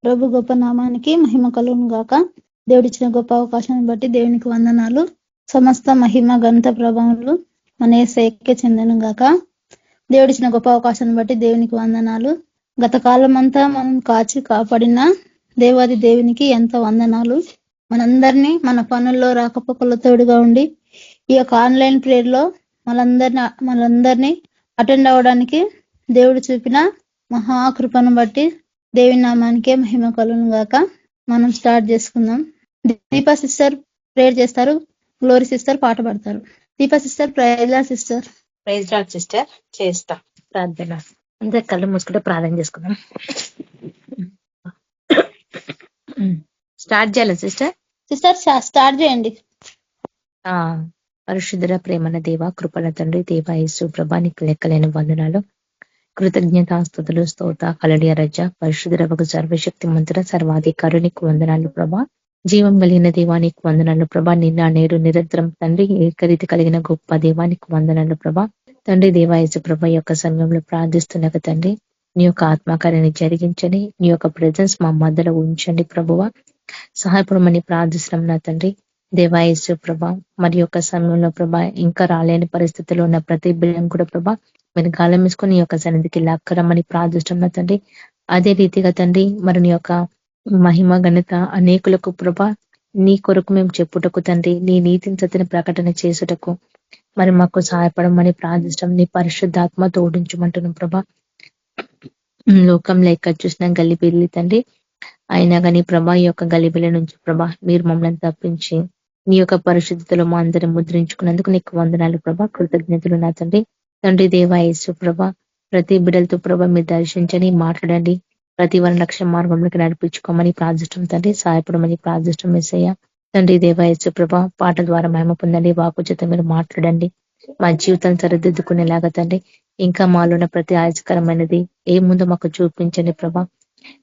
ప్రభు గొప్ప నామానికి మహిమ కలుగును గాక. దేవుడిచ్చిన గొప్ప అవకాశాన్ని బట్టి దేవునికి వందనాలు. సమస్త మహిమ ఘనత ప్రభావాలు మన యేసయ్యకే చెందను గాక. దేవుడిచ్చిన గొప్ప అవకాశాన్ని బట్టి దేవునికి వందనాలు. గత కాలం అంతా మనం కాచి కాపాడిన దేవాది దేవునికి ఎంత వందనాలు. మనందరినీ మన పనుల్లో రాకపోకల తోడుగా ఉండి ఈ యొక్క ఆన్లైన్ ప్రేయర్ లో మనందరినీ అటెండ్ అవ్వడానికి దేవుడు చూపిన మహాకృపను బట్టి దేవి నామానికే మహిమ కలుగును గాక. మనం స్టార్ట్ చేసుకుందాం. దీపా సిస్టర్ ప్రేయర్ చేస్తారు, గ్లోరీ సిస్టర్ పాట పాడతారు. Deepa sister praise sister. Praise Lord sister. చేస్తా ప్రార్థన. అందరు కళ్ళు మూసుకుంటే ప్రార్థన చేసుకుందాం. స్టార్ట్ చేయాలి సిస్టర్. సిస్టర్ స్టార్ట్ చేయండి. పరిశుద్ధుల ప్రేమల దేవ, కృపల తండ్రి, దేవ యేసు ప్రభా, నీకు లెక్కలేని వందనాలు, కృతజ్ఞతాస్తుతులు, స్తోత కలడియ రజ, పరిశుద్ధులకు సర్వశక్తి మంత్ర సర్వాధికారు నీకు వందనాలు ప్రభా. జీవం కలిగిన దేవానికి వందనాలు ప్రభా. నిన్న నేడు నిరంతరం తండ్రి ఏకరీతి కలిగిన గొప్ప దేవానికి వందనాలు ప్రభా. తండ్రి దేవాయసు ప్రభ యొక్క సమయంలో ప్రార్థిస్తున్నాక తండ్రి నీ యొక్క ఆత్మకార్యాన్ని జరిగించండి, నీ యొక్క ప్రెజెన్స్ మా మధ్యలో ఉంచండి ప్రభువ. సహాయపడమని ప్రార్థిస్తున్నాం నా తండ్రి దేవాయసు ప్రభ. మరి యొక్క సమయంలో ప్రభ ఇంకా రాలేని పరిస్థితిలో ఉన్న ప్రతి బిడ్డను కూడా ప్రభ మీరు గాలం వేసుకొని ఈ యొక్క సన్నిధికి లాక్కరమని ప్రార్థిస్తున్నాం తండ్రి. అదే రీతిగా తండ్రి మరి నీ యొక్క మహిమ ఘనత అనేకులకు ప్రభ నీ కొరకు మేము చెప్పుటకు తండ్రి, నీ నీతిని సత్యని ప్రకటన చేసుటకు మరి మాకు సహాయపడమని ప్రార్థిస్తాం. నీ పరిశుద్ధాత్మ తోడించమంటున్నాం ప్రభా. లోకంలో ఎక్కడ చూసినా గలిబిల్లి తండ్రి, అయినా కానీ ప్రభా ఈ యొక్క గలిబిల నుంచి ప్రభా మీరు మమ్మల్ని తప్పించి నీ యొక్క పరిశుద్ధతలో మా అందరం ముద్రించుకున్నందుకు నీకు వందనాలు ప్రభా, కృతజ్ఞతలు నా తండ్రి. తండ్రి దేవా యేసు ప్రభా, ప్రతి బిడ్డలతో ప్రభా మీరు దర్శించని మాట్లాడండి, ప్రతి వారి లక్ష్య మార్గంలోకి నడిపించుకోమని ప్రార్థిష్టం తండ్రి, సహాయపడమని ప్రార్థిష్టం యేసయ్య. తండ్రి దేవా యేసు ప్రభా, పాట ద్వారా మహిమ పొందండి, వాకు చేత మీరు మాట్లాడండి, మా జీవితాన్ని సరిదిద్దుకునేలాగా తండ్రి. ఇంకా మాలోన ప్రతి ఆయాసకరమైనది ఏ ముందు మాకు చూపించండి ప్రభా.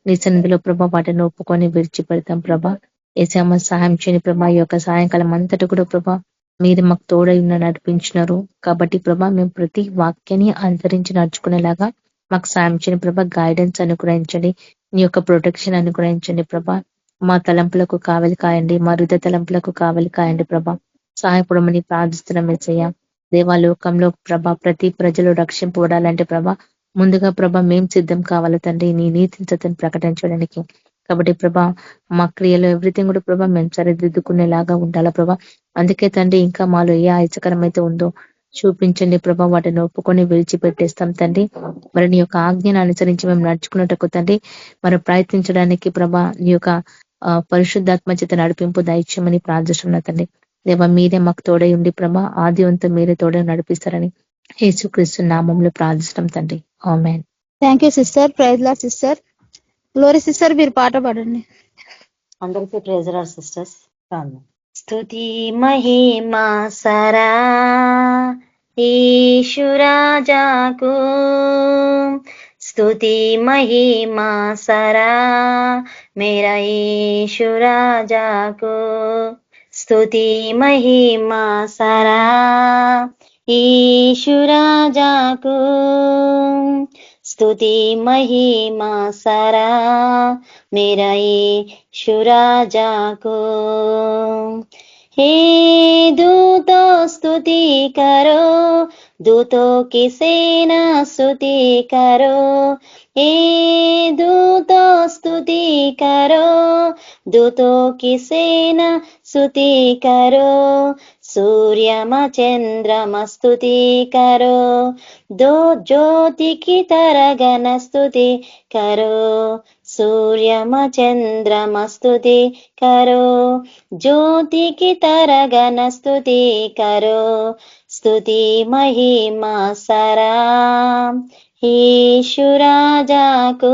నీ సన్నిధిలో ప్రభా వాటిని ఒప్పుకొని విడిచిపెడతాం ప్రభా. ఏసమ్మ సహాయం చేయని ప్రభా. ఈ యొక్క సాయంకాలం అంతటి కూడా ప్రభా మీరు మాకు తోడై ఉన్న నడిపించినారు కాబట్టి ప్రభా మేము ప్రతి వాక్యాన్ని అనుసరించి నడుచుకునేలాగా మాకు సాయం చేయని ప్రభా. గైడెన్స్ అనుగ్రహించండి, నీ యొక్క ప్రొటెక్షన్ అనుగ్రహించండి ప్రభా. మా తలంపులకు కావలి కాయండి, మా హృదయ తలంపులకు కావలి కాయండి ప్రభా. సహాయపడమని ప్రార్థిస్తున్నాం యేసయ్య. దేవాలోకంలో ప్రభా ప్రతి ప్రజలు రక్షింపబడాలంటే ప్రభా ముందుగా ప్రభా మేం సిద్ధం కావాలి తండ్రి నీ నీతిని సత్యం ప్రకటించడానికి. కాబట్టి ప్రభా మా క్రియలో ఎవ్రీథింగ్ కూడా ప్రభా మేము సరిదిద్దుకునేలాగా ఉండాలా ప్రభా. అందుకే తండ్రి ఇంకా మాలో ఏ ఆయాసకరమైతే ఉందో చూపించండి ప్రభా, వాటిని ఒప్పుకొని విడిచిపెట్టేస్తాం తండ్రి. మరి నీ యొక్క ఆజ్ఞను అనుసరించి మేము నడుచుకున్నట్టుకు తండ్రి మరి ప్రయత్నించడానికి ప్రభా నీ యొక్క పరిశుద్ధాత్మ చేత నడిపింపు దైత్యమని ప్రార్థిస్తున్నా తండ్రి. దేవా మీరే మాకు తోడై ఉండి ప్రభా ఆదివంతం మీరే తోడై నడిపిస్తారని యేసుక్రీస్తు నామంలో ప్రార్థిస్తాం తండ్రి. ఆమేన్. Thank you sister. Praise Lord sister. Glory sister మీరు పాట పాడండి. అందరికీ ప్రైజ్ లార్డ్ సిస్టర్స్. స్తుతి మహిమా సరా యేసు రాజాకు, స్తుతి మహిమా సరా మేరా యేసు రాజాకు, స్తుతి మహిమా సరా యేసు రాజాకు, స్తుతి మహిమా సరా మేరా యేసు రాజాకు. हे दूतो स्तुति करो, दूतों की सेना स्तुति करो, हे दूतो स्तुति करो, दूतों की सेना स्तुति करो, सूर्यम चंद्रम स्तुति करो, दो ज्योति की तरह गण स्तुति करो, सूर्यम चंद्रम स्तुति करो, ज्योति की तरह गण स्तुति करो, स्तुति महिमा सरा యేసు రాజాకు,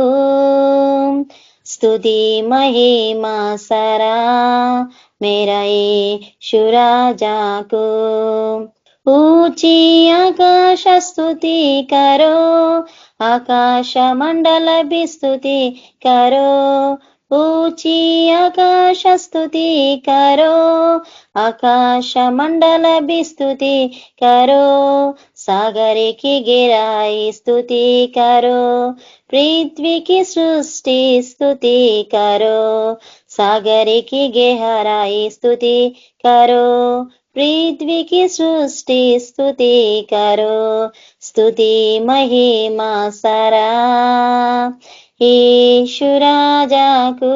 स्तुति महिमा सरा मेरा యేసు రాజాకు. ऊंची आकाश स्तुति करो, आकाश मंडल भी स्तुति करो, ऊंची आकाश स्तुति करो, आकाश मंडल भी स्तुति करो, सागर की गहराई स्तुति करो, पृथ्वी की सृष्टि स्तुति करो, सागर की गहराई स्तुति करो, पृथ्वी की सृष्टि स्तुति करो, स्तुति महिमा सारा యేసు రాజాకు,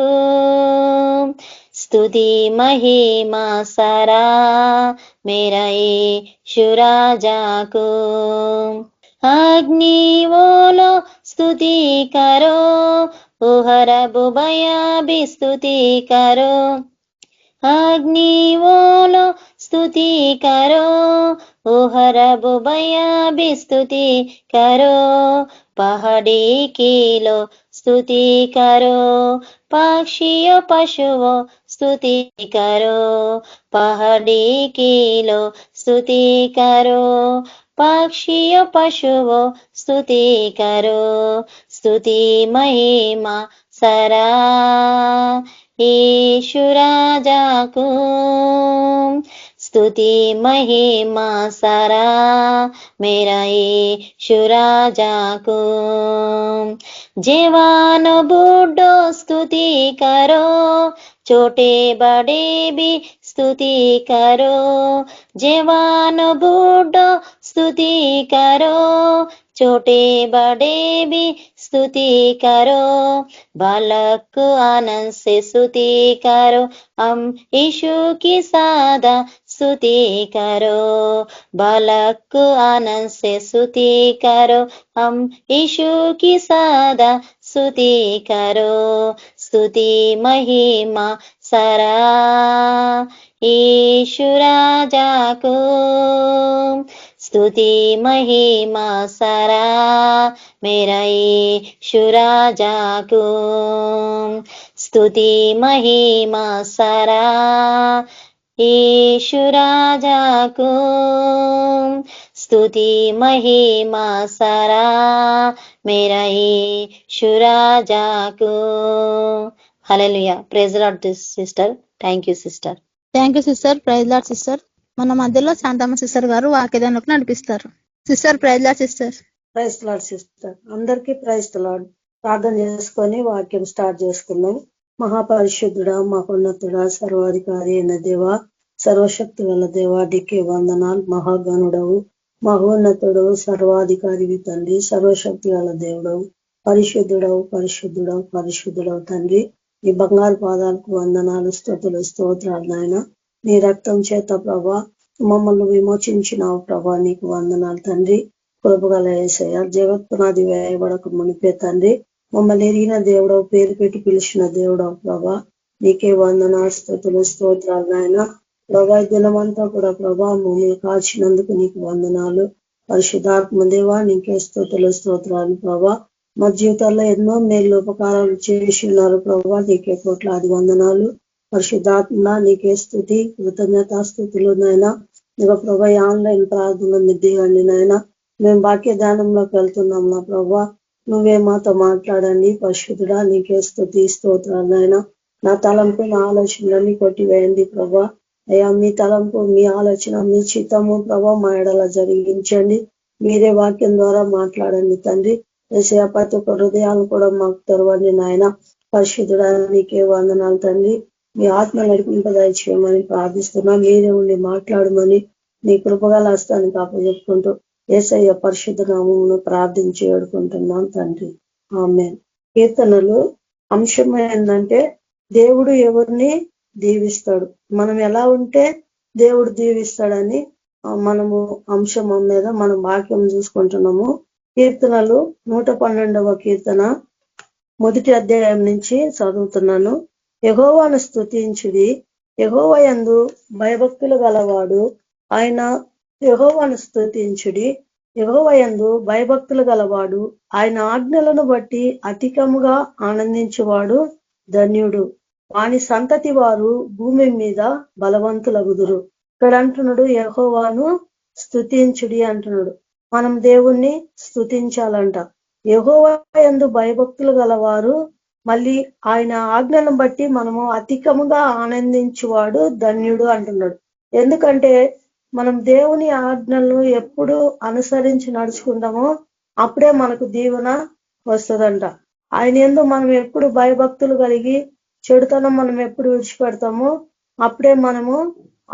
స్తుతి మహిమా సారా మేరా యేసు రాజాకు. अग्नि बोलो स्तुति करो, ओहर बुबया भी स्तुति करो, अग्नि बोलो स्तुति करो, ओहर बुबया भी स्तुति करो, पहाड़ी कीलो स्तुति करो, पक्षियों पशुओं स्तुति करो, पहाड़ी कीलो स्तुति करो, पक्षियों पशुओं स्तुति करो, स्तुति महिमा सारा యేసు రాజాకు, స్తుతి महिमा सारा मेरा యేసు రాజాకు. जवान बूढ़ो स्तुति करो, छोटे बड़े भी स्तुति करो, जवान बूढ़ो स्तुति करो, छोटे बड़े भी स्तुति करो, बालक को आनंद से स्तुति करो, हम यीशु की सादा स्तुति करो, बालक को आनंद से स्तुति करो, हम यीशु की सादा स्तुति करो, स्तुति महिमा सारा యేసు రాజాకు, स्तुति महिमा सारा मेरा యేసు రాజాకు, स्तुति महिमा सारा యేసు రాజాకు, स्तुति महिमा सारा मेरा యేసు రాజాకు. హల్లెలూయా. Praise the Lord sister. Thank you sister. Thank you sister. Praise Lord sister. మన మధ్యలో శాంతమ్మ సిస్టర్ గారు వాక్యదానంలోకి నడిపిస్తారు. Sister praise Lord sister. Praise Lord sister. అందరికీ ప్రైజ్ లార్డ్. ప్రార్థన చేసుకొని వాక్యం స్టార్ట్ చేసుకున్నాం. మహాపరిశుద్ధుడా, మహోన్నతుడా, సర్వాధికారి అయిన దేవ, సర్వశక్తి గల దేవ, డికే వందనాలు. మహాగణుడవు, మహోన్నతుడవు, సర్వాధికారి తండ్రి, సర్వశక్తి గల దేవుడవు, పరిశుద్ధుడవు, పరిశుద్ధుడవు, పరిశుద్ధుడవు తండ్రి. నీ బంగారు పాదాలకు వందనాలు, స్తుతులు, స్తోత్రాలు నాయన. నీ రక్తం చేత ప్రభా మమ్మల్ని విమోచించినావు ప్రభా, నీకు వందనాలు తండ్రి. కృపగల యేసయ్య, జగత్పునాది వేయబడక మునిపే తండ్రి మమ్మల్ని ఎరిగిన దేవుడవు, పేరు పెట్టి పిలిచిన దేవుడవు ప్రభా, నీకే వందనాలు, స్తుతులు, స్తోత్రాలు నాయన. ప్రభా దినమంతా కూడా ప్రభా మమ్మల్ని కాచినందుకు నీకు వందనాలు. పరిశుద్ధాత్మ దేవా నీకే స్తుతులు, స్తోత్రాలు ప్రభా. మా జీవితాల్లో ఎన్నో మేలు ఉపకారాలు చేసి ఉన్నారు ప్రభా, నీకే కోట్లాది వందనాలు. పరిశుద్ధాత్మ నీకే స్తుతి, కృతజ్ఞతాస్తుతులు నాయన. ఇక ప్రభా ఆన్లైన్ ప్రార్థన దిగండి నాయన. మేము వాక్య ధ్యానంలోకి వెళ్తున్నాం నా ప్రభా, నువ్వే మాతో మాట్లాడండి. పరిశుద్ధుడా నీకే స్తుతి, స్తోత్రాలు నాయన. నా తలంపు, నా ఆలోచనలన్నీ కొట్టివేయండి ప్రభా. అయ్యా మీ తలంపు, మీ ఆలోచన, మీ చిత్తము ప్రభా మా ఎడల జరిగించండి. మీరే వాక్యం ద్వారా మాట్లాడండి తండ్రి. యేసయ్య ప్రతి ఒక్క హృదయాలు కూడా మాకు తెరవండి నాయన. పరిశుద్ధుడా నీకే వందనాలు తండ్రి. మీ ఆత్మ నడిపింపదయచేయమని ప్రార్థిస్తున్నా. మీరే ఉండి మాట్లాడమని నీ కృపగల హస్తానికి అప్పచెప్పుకుంటూ యేసయ్య పరిశుద్ధ నామమును ప్రార్థించి వేడుకుంటున్నాం తండ్రి. ఆమేన్. కీర్తనలు అంశం ఏంటంటే దేవుడు ఎవరిని దీవిస్తాడు, మనం ఎలా ఉంటే దేవుడు దీవిస్తాడని మనము అంశం మీద మనం వాక్యం చూసుకుంటున్నాము. కీర్తనలు 112వ కీర్తన 1వ అధ్యాయం నుంచి చదువుతున్నాను. యెహోవాను స్తుతించుడి, యెహోవా యందు భయభక్తులు గలవాడు ఆయన. యెహోవాను స్తుతించుడి, యెహోవా యందు భయభక్తులు గలవాడు ఆయన ఆజ్ఞలను బట్టి అధికముగా ఆనందించువాడు ధన్యుడు. వాని సంతతి వారు భూమి మీద బలవంతులగుదురు. ఇక్కడ అంటున్నాడు యెహోవాను స్తుతించుడి అంటున్నాడు. మనం దేవుణ్ణి స్తుతించాలంట. యెహోవా యందు భయభక్తులు గలవారు మళ్ళీ ఆయన ఆజ్ఞలను బట్టి మనము అధికముగా ఆనందించువాడు ధన్యుడు అంటున్నాడు. ఎందుకంటే మనం దేవుని ఆజ్ఞలను ఎప్పుడు అనుసరించి నడుచుకుంటామో అప్పుడే మనకు దీవెన వస్తుందంట. ఆయన యందు మనం ఎప్పుడు భయభక్తులు కలిగి చెడుతనం మనం ఎప్పుడు విడిచిపెడతామో అప్పుడే మనము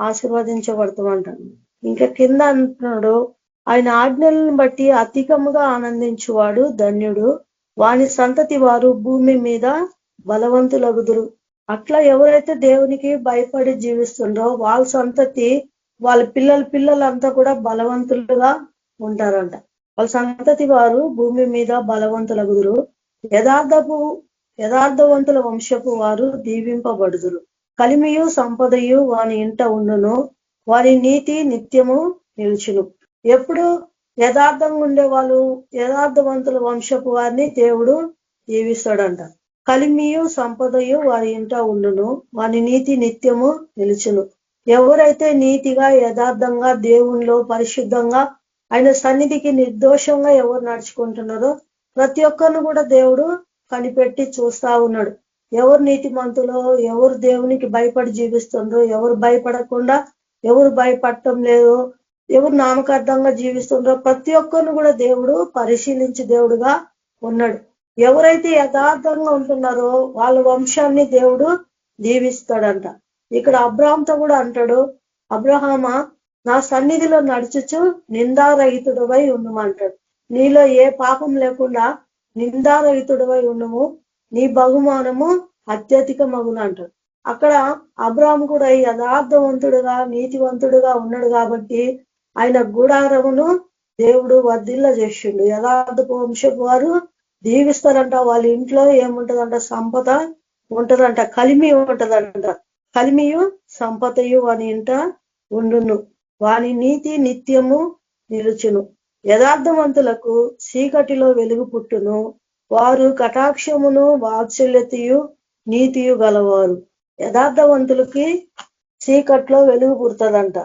ఆశీర్వదించబడతామంట. ఇంకా కింద అంటున్నాడు, ఆయన ఆజ్ఞలను బట్టి అధికముగా ఆనందించువాడు ధన్యుడు, వాని సంతతి వారు భూమి మీద బలవంతులగుదురు. అట్లా ఎవరైతే దేవునికి భయపడి జీవిస్తుండ్రో వాళ్ళ సంతతి, వాళ్ళ పిల్లలంతా కూడా బలవంతులుగా ఉంటారంట. వాళ్ళ సంతతి వారు భూమి మీద బలవంతులగుదురు, యథార్థవంతుల వంశపు వారు దీవింపబడుదురు. కలిమియు సంపదయు వాని ఇంట ఉండును, వారి నీతి నిత్యము నిలుచును. ఎప్పుడు యథార్థంగా ఉండే వాళ్ళు, యథార్థవంతుల వంశపు వారిని దేవుడు దీవిస్తాడంట. కలిమియు సంపదయు వారి ఇంట ఉండును, వాని నీతి నిత్యము నిలుచును. ఎవరైతే నీతిగా యథార్థంగా దేవునిలో పరిశుద్ధంగా ఆయన సన్నిధికి నిర్దోషంగా ఎవరు నడుచుకుంటున్నారో ప్రతి ఒక్కరిని కూడా దేవుడు కనిపెట్టి చూస్తా ఉన్నాడు. ఎవరు నీతిమంతులో, ఎవరు దేవునికి భయపడి జీవిస్తుండ్రో, ఎవరు భయపడకుండా, ఎవరు భయపడటం లేదు, ఎవరు నామకార్థంగా జీవిస్తుండ్రో ప్రతి ఒక్కరిని కూడా దేవుడు పరిశీలించి దేవుడుగా ఉన్నాడు. ఎవరైతే యథార్థంగా ఉంటున్నారో వాళ్ళ వంశాన్ని దేవుడు దీవిస్తాడంట. ఇక్కడ అబ్రహాంతో కూడా అంటాడు, అబ్రహామా నా సన్నిధిలో నడుచుచు నిందారహితుడవై ఉండమంటాడు. నీలో ఏ పాపం లేకుండా నిందారహితుడవై ఉండము, నీ బహుమానము అత్యధికమగును అంటాడు. అక్కడ అబ్రహాం కూడా యథార్థవంతుడుగా నీతివంతుడుగా ఉన్నాడు కాబట్టి ఆయన గుడారమును దేవుడు వర్ధిల్ల చేసిండు. యథార్థపు వంశపు వారు దీవిస్తారంట. వాళ్ళ ఇంట్లో ఏముంటదంట, సంపద ఉంటదంట, కలిమి ఉంటదంట. కలిమియు సంపదయు వాని ఇంట ఉండును, వాని నీతి నిత్యము నిలుచును. యథార్థవంతులకు చీకటిలో వెలుగు పుట్టును, వారు కటాక్షమును వాత్సల్యతయు నీతియు గలవారు. యథార్థవంతులకి చీకట్లో వెలుగు పుడుతుందంట.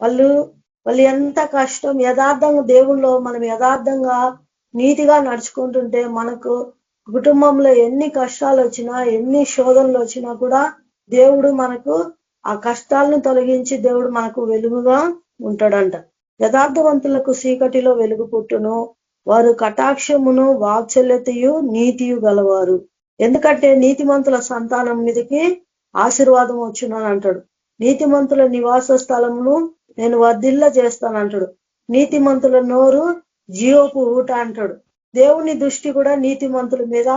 వాళ్ళు ఎంత కష్టం, యథార్థంగా దేవుళ్ళో మనం యథార్థంగా నీతిగా నడుచుకుంటుంటే మనకు కుటుంబంలో ఎన్ని కష్టాలు వచ్చినా, ఎన్ని శోధనలు వచ్చినా కూడా దేవుడు మనకు ఆ కష్టాలను తొలగించి దేవుడు మనకు వెలుగుగా ఉంటాడంట. యథార్థవంతులకు చీకటిలో వెలుగు పుట్టును, వారు కటాక్షమును వాత్సల్యతయు నీతియు గలవారు. ఎందుకంటే నీతిమంతుల సంతానం మీదకి ఆశీర్వాదం వచ్చునని అంటాడు. నీతిమంతుల నివాస స్థలమును నేను వర్ధిల్ల చేస్తానంటాడు. నీతిమంతుల నోరు జీవపు ఊట అంటాడు. దేవుని దృష్టి కూడా నీతిమంతుల మీద,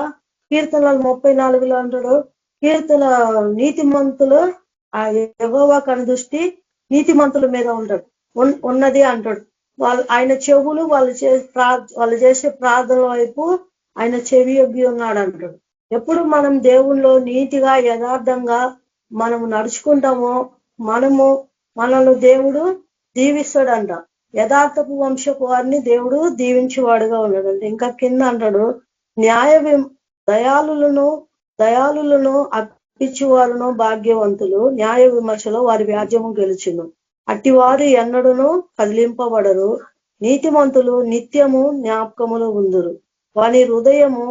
కీర్తనలు 34లో అంటాడు, కీర్తన నీతిమంతులు ఆ యెహోవా కను దృష్టి నీతిమంతుల మీద ఉంటాడు ఉన్నది అంటాడు. ఆయన చెవులు వాళ్ళు చేసే ప్రార్థనల వైపు ఆయన చెవి యొగ్గి ఉన్నాడు అంటాడు. ఎప్పుడు మనం దేవుల్లో నీతిగా యథార్థంగా మనము నడుచుకుంటామో మనల్ని దేవుడు దీవిస్తాడంట. యథార్థపు వంశపు వారిని దేవుడు దీవించేవాడుగా ఉన్నాడంట. ఇంకా కింద అంటాడు, దయాళులను అప్పించువారును భాగ్యవంతులు, న్యాయ విమర్శలో వారి వ్యాజ్యము గెలుచును. అట్టివారు ఎన్నడూను కదిలింపబడరు, నీతిమంతులు నిత్యము జ్ఞాపకములో ఉందురు, వాని హృదయము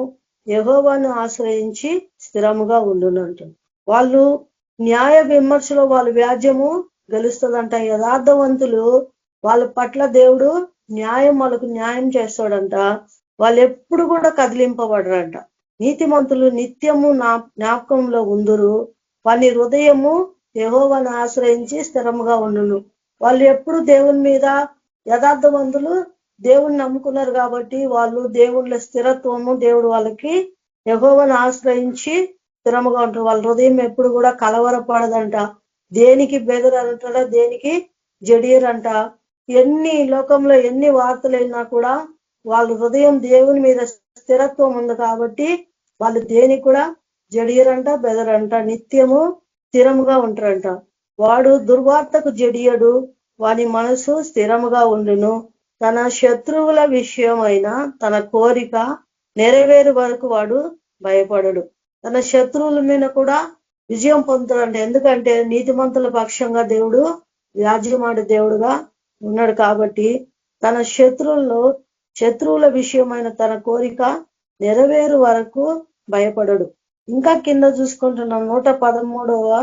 యెహోవాను ఆశ్రయించి స్థిరముగా ఉండునంట. వాళ్ళు న్యాయ విమర్శలో వాళ్ళ వ్యాజ్యము గెలుస్తుందంట. యథార్థవంతులు వాళ్ళ పట్ల దేవుడు వాళ్ళకు న్యాయం చేస్తాడంట. వాళ్ళు ఎప్పుడు కూడా కదిలింపబడరంట. నీతిమంతులు నిత్యము జ్ఞాపకంలో ఉందురు, వాని హృదయము యెహోవాను ఆశ్రయించి స్థిరముగా ఉండును. వాళ్ళు ఎప్పుడు దేవుని మీద, యథార్థవంతులు దేవుని నమ్ముకున్నారు కాబట్టి వాళ్ళు దేవుళ్ళ స్థిరత్వము, దేవుడు వాళ్ళకి యెహోవాను ఆశ్రయించి స్థిరముగా ఉంటారు. వాళ్ళ హృదయం ఎప్పుడు కూడా కలవరపడదంట, దేనికి బెదరంటాడా, దేనికి జడియరంట. లోకంలో ఎన్ని వార్తలైనా కూడా వాళ్ళ హృదయం దేవుని మీద స్థిరత్వం ఉంది కాబట్టి వాళ్ళు దేనికి కూడా జడియరంట, బెదరంట, నిత్యము స్థిరముగా ఉంటారంట. వాడు దుర్వార్తకు జడియడు, వాని మనసు స్థిరముగా ఉండును. తన శత్రువుల విషయమైన తన కోరిక నెరవేరు వరకు వాడు భయపడడు. తన శత్రువుల మీద కూడా విజయం పొందుతాడంట. ఎందుకంటే నీతిమంతుల పక్షంగా దేవుడు వ్యాజ్యమాడే దేవుడుగా ఉన్నాడు కాబట్టి తన శత్రువుల విషయమైన తన కోరిక నెరవేరు వరకు భయపడడు. ఇంకా కింద చూసుకుంటున్నాం 113వ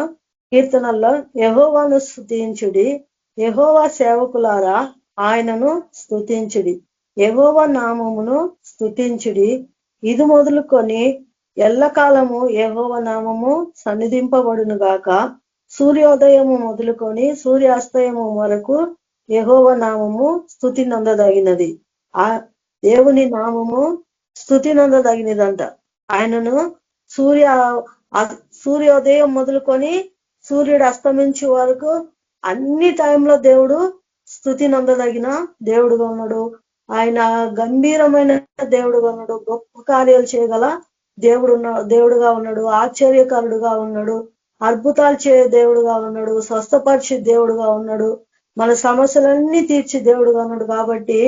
కీర్తనల్లో యెహోవాను స్తుతించుడి, యెహోవా సేవకులారా ఆయనను స్తుతించుడి, యెహోవా నామమును స్తుతించుడి, ఇది మొదలుకొని ఎల్లకాలము యెహోవా నామము సన్నిధింపబడును గాక. సూర్యోదయము మొదలుకొని సూర్యాస్తయము వరకు యెహోవా నామము స్తుతి నందదగినది. ఆ దేవుని నామము స్తుతి నందదగినదంట. ఆయనను సూర్యోదయం మొదలుకొని సూర్యుడు అస్తమించే వరకు అన్ని టైంలో దేవుడు స్తుతి నందదగిన దేవుడుగా ఉన్నాడు. ఆయన గంభీరమైన దేవుడుగా ఉన్నాడు. గొప్ప కార్యాలు చేయగల దేవుడుగా ఉన్నాడు. ఆశ్చర్యకరుడుగా ఉన్నాడు. అద్భుతాలు చే దేవుడుగా ఉన్నాడు. స్వస్థపరిచే దేవుడుగా ఉన్నాడు. మన సమస్యలన్నీ తీర్చి దేవుడుగా ఉన్నాడు. కాబట్టి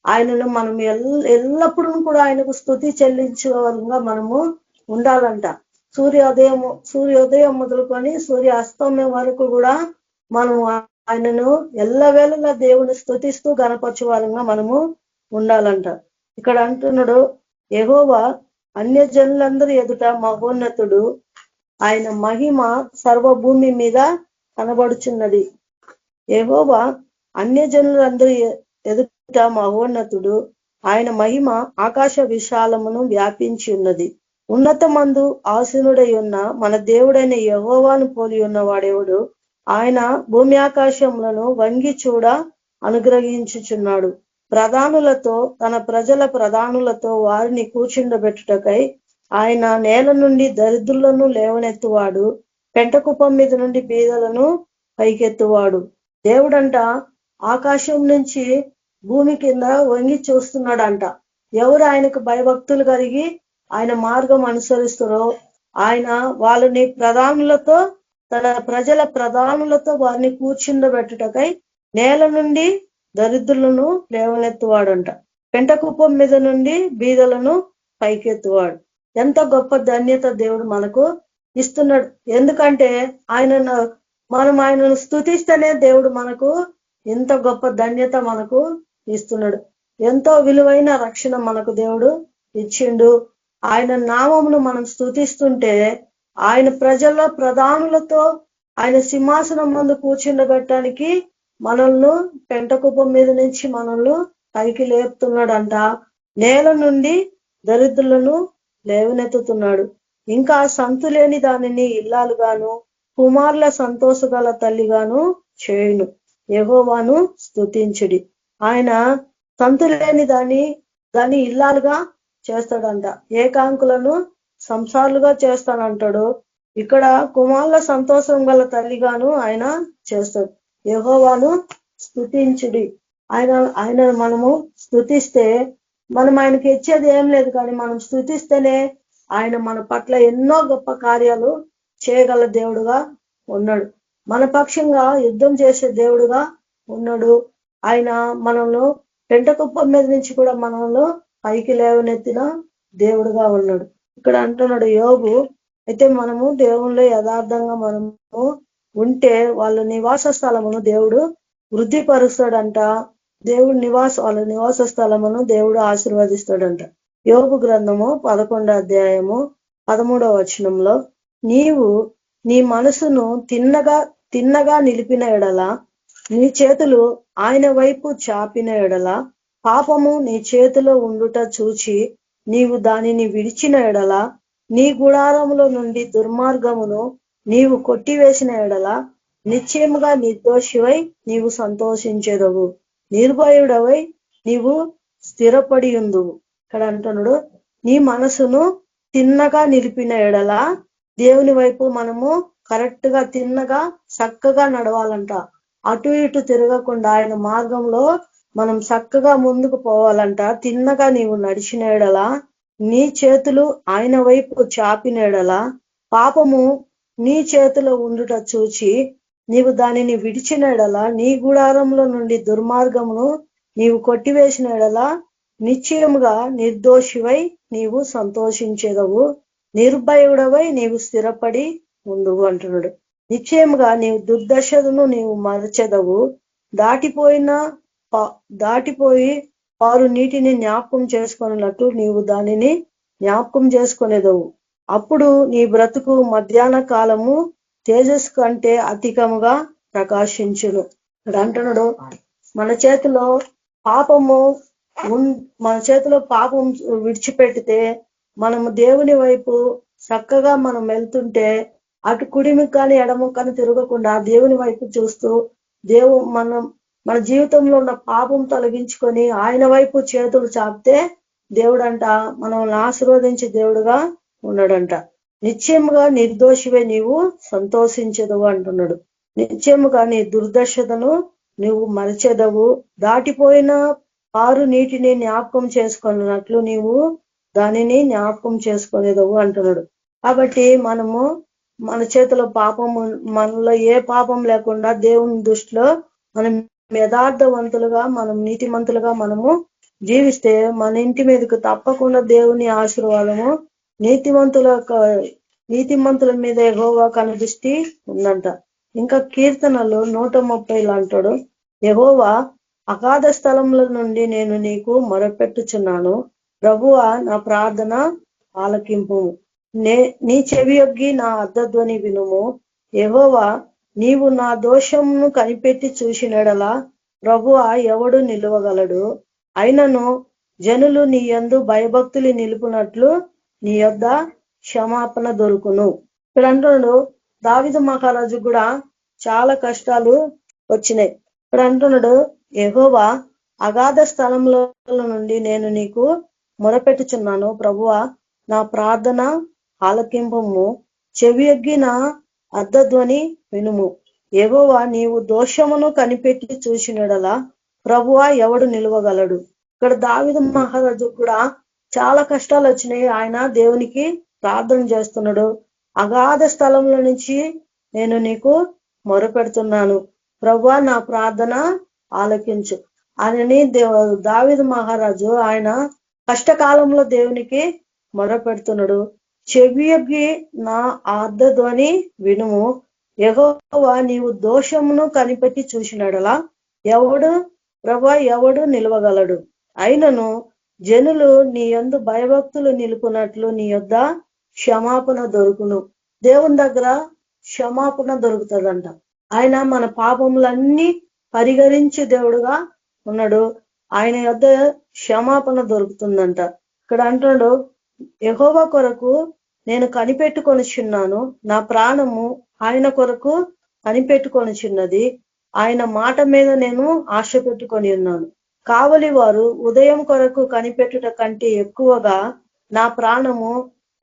ఆయనను మనం ఎల్లప్పుడూ కూడా ఆయనకు స్తుతి చెల్లించేవారుగా మనము ఉండాలంట. సూర్యోదయం మొదలుకొని సూర్య అస్తమయం వరకు కూడా మనం ఆయనను ఎల్లవేళలా దేవుని స్తుతిస్తూ గణపరచువారంగా మనము ఉండాలంట. ఇక్కడ అంటున్నాడు యెహోవా అన్యజనులందరూ ఎదుట మహోన్నతుడు, ఆయన మహిమ సర్వభూమి మీద కనబడుచున్నది. యెహోవా అన్యజనులందరూ ఎదుట మహోన్నతుడు, ఆయన మహిమ ఆకాశ విశాలమును వ్యాపించి ఉన్నది. ఉన్నతమందు ఆసీనుడై ఉన్న మన దేవుడైన యెహోవాను పోలి ఉన్న వాడెవడు? ఆయన భూమి ఆకాశములను వంగి చూడ అనుగ్రహించుచున్నాడు. తన ప్రజల ప్రధానులతో వారిని కూర్చుండబెట్టుటకై ఆయన నేల నుండి దరిద్రులను లేవనెత్తువాడు, పెంటకుప్పం మీద నుండి బీదలను పైకెత్తువాడు. దేవుడంట ఆకాశం నుంచి భూమి కింద వంగి చూస్తున్నాడంట. ఎవరు ఆయనకు భయభక్తులు కలిగి ఆయన మార్గం అనుసరిస్తారో ఆయన వాళ్ళని ప్రధానులతో తన ప్రజల ప్రధానులతో వారిని కూర్చుండబెట్టుటకై నేల నుండి దరిద్రులను లేవనెత్తువాడంట, పెంటకుప్పం మీద నుండి బీదలను పైకెత్తువాడు. ఎంత గొప్ప ధన్యత దేవుడు మనకు ఇస్తున్నాడు. ఎందుకంటే మనం ఆయనను స్తుతిస్తేనే దేవుడు మనకు ఎంత గొప్ప ధన్యత మనకు ఇస్తున్నాడు. ఎంతో విలువైన రక్షణ మనకు దేవుడు ఇచ్చిండు. ఆయన నామమును మనం స్తుతిస్తుంటే ఆయన ప్రజల ప్రధానులతో ఆయన సింహాసనం ముందు కూర్చుండబెట్టడానికి మనల్ని పెంటకుప్పం మీద నుంచి మనల్ని పైకి లేపుతున్నాడంట. నేల నుండి దరిద్రులను లేవనెత్తుతున్నాడు. ఇంకా సంతులేని దానిని ఇల్లాలుగాను కుమారుల సంతోషగల తల్లిగాను చేయును. యెహోవాను స్తుతించుడి. ఆయన సంతులేని దాన్ని ఇల్లాలుగా చేస్తాడంట. ఏకాంకులను సంసారులుగా చేస్తానంటాడు. ఇక్కడ కుమారుల సంతోషం గల తల్లిగాను ఆయన చేస్తాడు. యెహోవాను స్తుతించుడి. ఆయన మనము స్తుతిస్తే మనం ఆయనకి ఇచ్చేది ఏం లేదు, కానీ మనం స్తుతిస్తేనే ఆయన మన పట్ల ఎన్నో గొప్ప కార్యాలు చేయగల దేవుడుగా ఉన్నాడు. మన పక్షంగా యుద్ధం చేసే దేవుడుగా ఉన్నాడు. ఆయన మనల్ని పెంటకుప్పం మీద నుంచి కూడా మనల్ని పైకి లేవనెత్తిన దేవుడుగా ఉన్నాడు. ఇక్కడ అంటున్నాడు యోబు, అయితే మనము దేవుళ్ళు యథార్థంగా మనము ఉంటే వాళ్ళ నివాస స్థలమును దేవుడు వృద్ధిపరుస్తాడంట. వాళ్ళ నివాస స్థలమును దేవుడు ఆశీర్వదిస్తాడంట. యోబు గ్రంథము 11వ అధ్యాయము 13వ వచనంలో, నీవు నీ మనసును తిన్నగా నిలిపిన ఎడల, నీ చేతులు ఆయన వైపు చాపిన ఎడల, పాపము నీ చేతిలో ఉండుట చూచి నీవు దానిని విడిచిన ఎడల, నీ గుడారములో నుండి దుర్మార్గమును నీవు కొట్టివేసిన ఎడల, నిశ్చయముగా నిర్దోషివై నీవు సంతోషించెదవు, నిర్భయుడవై నీవు స్థిరపడి ఉందువు. ఇక్కడ అంటున్నాడు నీ మనసును తిన్నగా నిలిపిన ఎడల, దేవుని వైపు మనము కరెక్ట్ గా తిన్నగా చక్కగా నడవాలంట. అటు ఇటు తిరగకుండా ఆయన మార్గంలో మనం చక్కగా ముందుకు పోవాలంట. తిన్నగా నీవు నడిచిన ఎడల, నీ చేతులు ఆయన వైపు చాపిన ఎడల, పాపము నీ చేతిలో ఉండుట చూచి నీవు దానిని విడిచిన ఎడల, నీ గుడారంలో నుండి దుర్మార్గమును నీవు కొట్టివేసిన ఎడల, నిశ్చయముగా నిర్దోషివై నీవు సంతోషించెదవు, నిర్భయుడవై నీవు స్థిరపడి ఉందువు అంటున్నాడు. నిశ్చయముగా నీవు దుర్దశను నీవు మరచెదవు, దాటిపోయి వారు నీటిని జ్ఞాపకం చేసుకున్నట్టు నీవు దానిని జ్ఞాపకం చేసుకునేదవు. అప్పుడు నీ బ్రతుకు మధ్యాహ్న కాలము తేజస్సు కంటే అధికముగా ప్రకాశించును. ఇక్కడ అంటున్నాడు మన చేతిలో పాపము విడిచిపెడితే మనము దేవుని వైపు చక్కగా మనం వెళ్తుంటే అటు కుడిముఖ కానీ ఎడముఖ కానీ తిరగకుండా దేవుని వైపు చూస్తూ మన జీవితంలో ఉన్న పాపం తొలగించుకొని ఆయన వైపు చేతులు చాపితే దేవుడంట మనల్ని ఆశీర్వదించే దేవుడుగా ఉన్నాడంట. నిశ్చయముగా నిర్దోషివే నీవు సంతోషించదవు అంటున్నాడు. నిశ్చయముగా నీ దుర్దశతను నువ్వు మరచెదవు, దాటిపోయిన పారు నీటిని జ్ఞాపకం చేసుకున్నట్లు నీవు దానిని జ్ఞాపకం చేసుకునేదవు అంటున్నాడు. కాబట్టి మనము మన చేతిలో పాపము, మనలో ఏ పాపం లేకుండా దేవుని దృష్టిలో మనం యథార్థవంతులుగా మనం నీతిమంతులుగా మనము జీవిస్తే మన ఇంటి మీదకు తప్పకుండా దేవుని ఆశీర్వాదము నీతిమంతుల మీద యెహోవా కను దృష్టి ఉందంట. ఇంకా కీర్తనలు 130 అంటాడు, యెహోవా అగాధ స్థలముల నుండి నేను నీకు మొరపెట్టుచున్నాను, ప్రభువా నా ప్రార్థన ఆలకింపు, నీ చెవియొగ్గి నా అర్ధధ్వని వినుము. యెహోవా నీవు నా దోషమును కనిపెట్టి చూసినడలా ప్రభువా ఎవడు నిలువగలడు? అయినను జనులు నీ యందు భయభక్తులు నిలుపునట్లు నీ యొద్ద క్షమాపణ దొరుకును. ఇక్కడ అంటున్నాడు దావీదు మహారాజు కూడా చాలా కష్టాలు వచ్చినాయి. ఇక్కడ అంటున్నాడు యెహోవా అగాధ స్థలముల నుండి నేను నీకు మొరపెట్టుచున్నాను, ప్రభువా నా ప్రార్థన ఆలకింపము, చెవియొగ్గి నా అర్ధధ్వని వినుము. యెహోవా నీవు దోషమును కనిపెట్టి చూసినడలా ప్రభువా ఎవడు నిలవగలడు? ఇక్కడ దావీదు మహారాజు కూడా చాలా కష్టాలు వచ్చినాయి. ఆయన దేవునికి ప్రార్థన చేస్తున్నాడు. అగాధ స్థలంలో నుంచి నేను నీకు మొరపెడుతున్నాను, ప్రభువా నా ప్రార్థన ఆలకించు అని దావీదు మహారాజు ఆయన కష్టకాలంలో దేవునికి మొరపెడుతున్నాడు. చెవియొగ్గి నా ఆర్ధధ్వని వినుము, యెహోవా నీవు దోషమును కనిపెట్టి చూసినడలా ఎవడు నిలవగలడు? అయినను జనులు నీ యందు భయభక్తులు నిలుపునట్లు నీ యొద్ద క్షమాపణ దొరుకును. దేవుని దగ్గర క్షమాపణ దొరుకుతుందంట. ఆయన మన పాపములన్నీ పరిహరించి దేవుడుగా ఉన్నాడు. ఆయన యొద్ద క్షమాపణ దొరుకుతుందంట. ఇక్కడ అంటున్నాడు యెహోవా కొరకు నేను కనిపెట్టుకొనిచున్నాను, నా ప్రాణము ఆయన కొరకు కనిపెట్టుకొనిచున్నది, ఆయన మాట మీద నేను ఆశ పెట్టుకొని ఉన్నాను. కావలి వారు ఉదయం కొరకు కనిపెట్టుట కంటే ఎక్కువగా నా ప్రాణము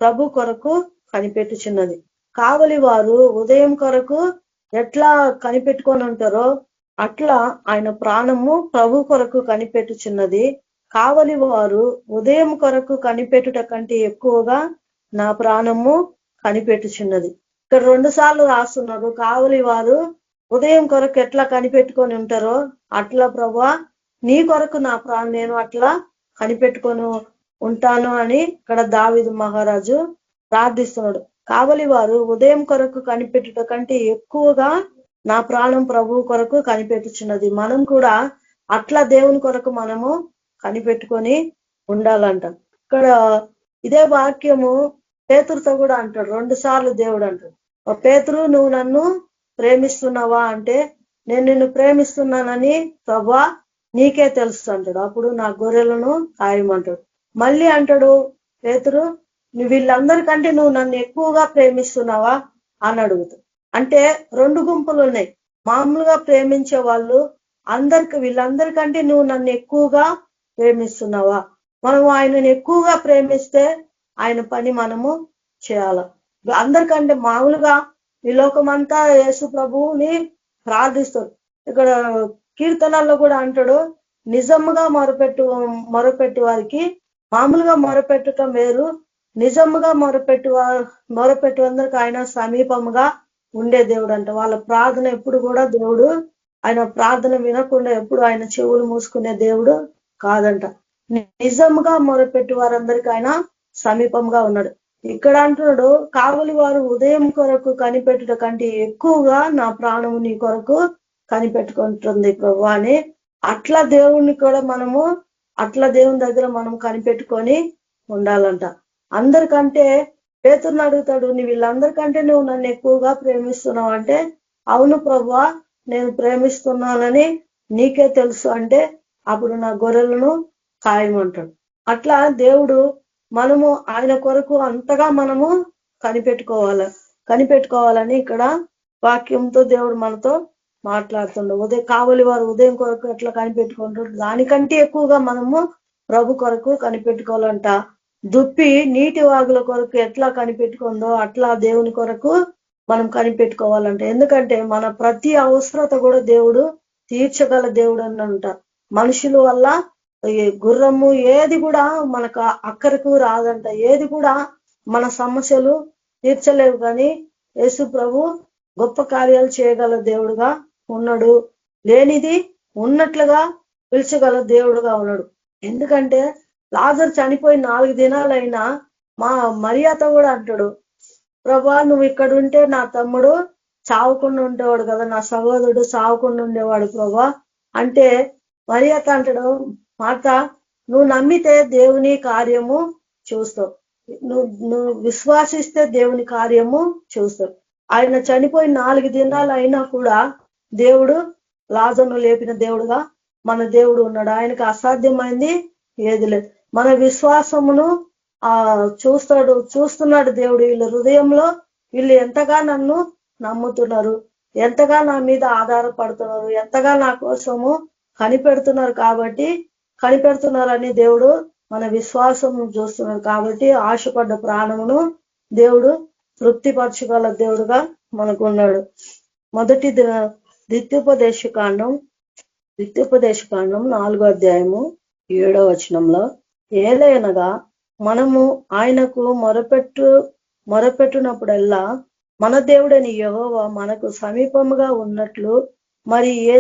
ప్రభు కొరకు కనిపెట్టుచున్నది. కావలి వారు ఉదయం కొరకు ఎట్లా కనిపెట్టుకొని ఉంటారో అట్లా ఆయన ప్రాణము ప్రభు కొరకు కనిపెట్టుచున్నది. కావలి వారు ఉదయం కొరకు కనిపెట్టుట కంటే ఎక్కువగా నా ప్రాణము కనిపెట్టుచున్నది. ఇక్కడ 2 సార్లు రాస్తున్నారు. కావలి వారు ఉదయం కొరకు ఎట్లా కనిపెట్టుకొని ఉంటారో అట్లా ప్రభువా నీ కొరకు నా ప్రాణం నేను అట్లా కనిపెట్టుకొని ఉంటాను అని ఇక్కడ దావీదు మహారాజు ప్రార్థిస్తున్నాడు. కావలి వారు ఉదయం కొరకు కనిపెట్టుట కంటే ఎక్కువగా నా ప్రాణం ప్రభు కొరకు కనిపెట్టుచున్నది. మనం కూడా అట్లా దేవుని కొరకు మనము కనిపెట్టుకొని ఉండాలంట. ఇక్కడ ఇదే వాక్యము పేతురుతో కూడా అంటాడు. 2 సార్లు దేవుడు అంటాడు, పేతురు నువ్వు నన్ను ప్రేమిస్తున్నావా అంటే నేను నిన్ను ప్రేమిస్తున్నానని ప్రభువా నీకే తెలుసు అంటాడు. అప్పుడు నా గొర్రెలను కాయమంటాడు. మళ్ళీ అంటాడు పేతురు వీళ్ళందరికంటే నువ్వు నన్ను ఎక్కువగా ప్రేమిస్తున్నావా అని అడుగుతాడు. అంటే 2 గుంపులు ఉన్నాయి. మామూలుగా ప్రేమించే వాళ్ళు వీళ్ళందరికంటే నువ్వు నన్ను ఎక్కువగా ప్రేమిస్తున్నావా? మనం ఆయనను ఎక్కువగా ప్రేమిస్తే ఆయన పని మనము చేయాల. అందరికంటే మామూలుగా ఈ లోకమంతా యేసు ప్రభువుని ప్రార్థిస్తారు. ఇక్కడ కీర్తనల్లో కూడా అంటాడు నిజముగా మొరపెట్టు వారికి మామూలుగా మొరపెట్టడం వేరు, నిజముగా మొరపెట్టు అందరికి ఆయన సమీపముగా ఉండే దేవుడు అంట. వాళ్ళ ప్రార్థన ఎప్పుడు కూడా దేవుడు ఆయన ప్రార్థన వినకుండా ఎప్పుడు ఆయన చెవులు మూసుకునే దేవుడు కాదంట. నిజముగా మొరపెట్టు వారందరికీ ఆయన సమీపంగా ఉన్నాడు. ఇక్కడ అంటున్నాడు కావలి వారు ఉదయం కొరకు కనిపెట్టుట కంటే ఎక్కువగా నా ప్రాణము నీ కొరకు కనిపెట్టుకుంటుంది ప్రభు అని. అట్లా దేవుణ్ణి కూడా అట్లా దేవుని దగ్గర మనం కనిపెట్టుకొని ఉండాలంట. అందరికంటే పేతురుని అడుగుతాడు, నీ వీళ్ళందరికంటే నువ్వు నన్ను ఎక్కువగా ప్రేమిస్తున్నావు అంటే, అవును ప్రభువా నేను ప్రేమిస్తున్నానని నీకే తెలుసు అంటే, అప్పుడు నా గొర్రెలను ఖాయమంటాడు. అట్లా దేవుడు మనము ఆయన కొరకు అంతగా మనము కనిపెట్టుకోవాలని ఇక్కడ వాక్యంతో దేవుడు మనతో మాట్లాడుతుండవు. ఉదయం కావలి వారు ఉదయం కొరకు ఎట్లా కనిపెట్టుకుంటారు, దానికంటే ఎక్కువగా మనము ప్రభు కొరకు కనిపెట్టుకోవాలంట. దుప్పి నీటి వాగుల కొరకు ఎట్లా కనిపెట్టుకుందో అట్లా దేవుని కొరకు మనం కనిపెట్టుకోవాలంట. ఎందుకంటే మన ప్రతి అవసరత కూడా దేవుడు తీర్చగల దేవుడు అన్నంట. మనుషుల వల్ల గుర్రము ఏది కూడా మనకు అక్కరకు రాదంట, ఏది కూడా మన సమస్యలు తీర్చలేవు. కానీ యేసు ప్రభు గొప్ప కార్యాలు చేయగల దేవుడుగా ఉన్నాడు, లేనిది ఉన్నట్లుగా పిలిచగల దేవుడుగా ఉన్నాడు. ఎందుకంటే లాజరు చనిపోయి 4 దినాలైనా మా మరియాత కూడా అంటాడు, ప్రభా నువ్వు ఇక్కడ ఉంటే నా తమ్ముడు చావకుండా ఉండేవాడు కదా, నా సహోదరుడు చావకుండా ఉండేవాడు ప్రభా అంటే, మరియాత అంటాడు, మాత నువ్వు నమ్మితే దేవుని కార్యము చూస్తావు, నువ్వు విశ్వాసిస్తే దేవుని కార్యము చూస్తావు. ఆయన చనిపోయి 4 దినాలు అయినా కూడా దేవుడు లాజరును లేపిన దేవుడుగా మన దేవుడు ఉన్నాడు. ఆయనకు అసాధ్యమైంది ఏది లేదు. మన విశ్వాసమును చూస్తున్నాడు దేవుడు. వీళ్ళ హృదయంలో వీళ్ళు ఎంతగా నన్ను నమ్ముతున్నారు, ఎంతగా నా మీద ఆధారపడుతున్నారు, ఎంతగా నా కోసము కనిపెడుతున్నారని దేవుడు మన విశ్వాసం చూస్తున్నాడు. కాబట్టి ఆశపడ్డ ప్రాణమును దేవుడు తృప్తిపరచగల దేవుడుగా మనకు ఉన్నాడు. మొదటి ద్వితీయోపదేశకాండం 4వ అధ్యాయము 7వ వచనంలో, ఏలయనగా మనము ఆయనకు మొరపెట్టునప్పుడల్లా మన దేవుడని యెహోవా మనకు సమీపముగా ఉన్నట్లు మరి ఏ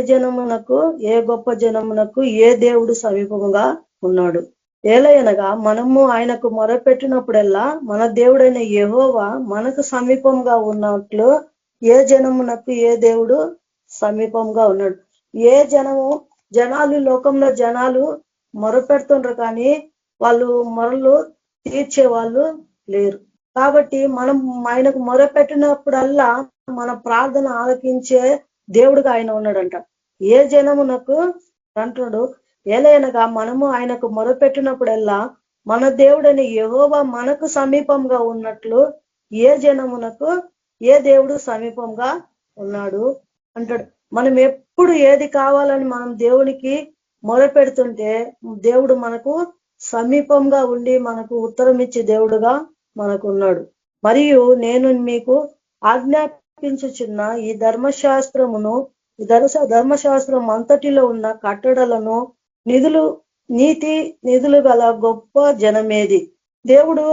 గొప్ప జనమునకు ఏ దేవుడు సమీపముగా ఉన్నాడు. ఏలయనగా మనము ఆయనకు మొరపెట్టినప్పుడల్లా మన దేవుడైన యెహోవా మనకు సమీపంగా ఉన్నట్లు ఏ జనమునకు ఏ దేవుడు సమీపంగా ఉన్నాడు. ఏ జనాలు లోకంలో జనాలు మొరపెడుతుండ్రు కానీ వాళ్ళు మొరలు తీర్చే వాళ్ళు లేరు. కాబట్టి మనం ఆయనకు మొరపెట్టినప్పుడల్లా మన ప్రార్థన ఆలకించే దేవుడుగా ఆయన ఉన్నాడంట. ఏ జనమునకు అంటున్నాడు, ఏలైనగా మనము ఆయనకు మొరపెట్టినప్పుడల్లా మన దేవుడని యెహోవా మనకు సమీపంగా ఉన్నట్లు ఏ జనమునకు ఏ దేవుడు సమీపంగా ఉన్నాడు అంటాడు. మనం ఎప్పుడు ఏది కావాలని మనం దేవునికి మొరపెడుతుంటే దేవుడు మనకు సమీపంగా ఉండి మనకు ఉత్తరం ఇచ్చే దేవుడుగా మనకు ఉన్నాడు. మరియు నేను మీకు ఆజ్ఞాపించుచున్న ఈ ధర్మశాస్త్రం అంతటిలో ఉన్న కట్టడలను నీతి నిధులు గల గొప్ప జనమేది. దేవుడు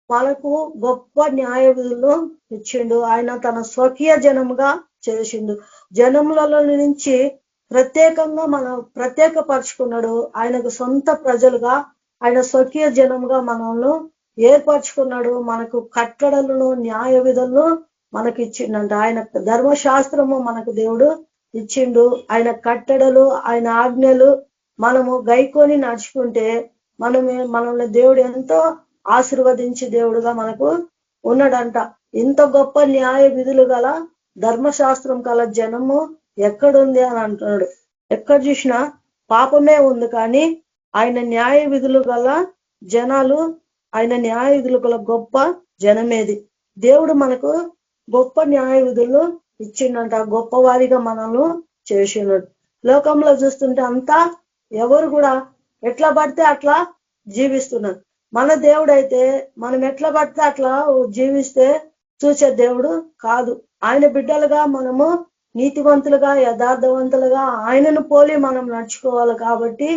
మనకు గొప్ప న్యాయ విధులను ఇచ్చిండు. ఆయన తన స్వకీయ జనముగా చేసిండు. జనములలో నుంచి ప్రత్యేకంగా ప్రత్యేకపరుచుకున్నాడు. ఆయనకు సొంత ప్రజలుగా ఆయన స్వకీయ జనముగా మనల్ని ఏర్పరచుకున్నాడు. మనకు కట్టడలను న్యాయ విధులను మనకు ఇచ్చిండంట. ఆయన ధర్మశాస్త్రము మనకు దేవుడు ఇచ్చిండు. ఆయన కట్టడలు ఆయన ఆజ్ఞలు మనము గైకొని నడుచుకుంటే మనల్ని దేవుడు ఎంతో ఆశీర్వదించి దేవుడుగా మనకు ఉన్నాడంట. ఇంత గొప్ప న్యాయ విధులు గల ధర్మశాస్త్రం గల జనము ఎక్కడుంది అని అంటున్నాడు. ఎక్కడ చూసినా పాపమే ఉంది, కానీ ఆయన న్యాయ విధులు గల జనాలు, ఆయన న్యాయ విధులు గల గొప్ప జనమేది. దేవుడు మనకు గొప్ప న్యాయ విధులు ఇచ్చిండంట. గొప్పవారిగా మనల్ని చేసినాడు. లోకంలో చూస్తుంటే అంతా ఎవరు కూడా ఎట్లా పడితే అట్లా జీవిస్తున్నారు. మన దేవుడైతే మనం ఎట్లా పడితే అట్లా జీవిస్తే చూసే దేవుడు కాదు. ఆయన బిడ్డలుగా మనము నీతివంతులుగా యథార్థవంతులుగా ఆయనను పోలి మనం నడుచుకోవాలి. కాబట్టి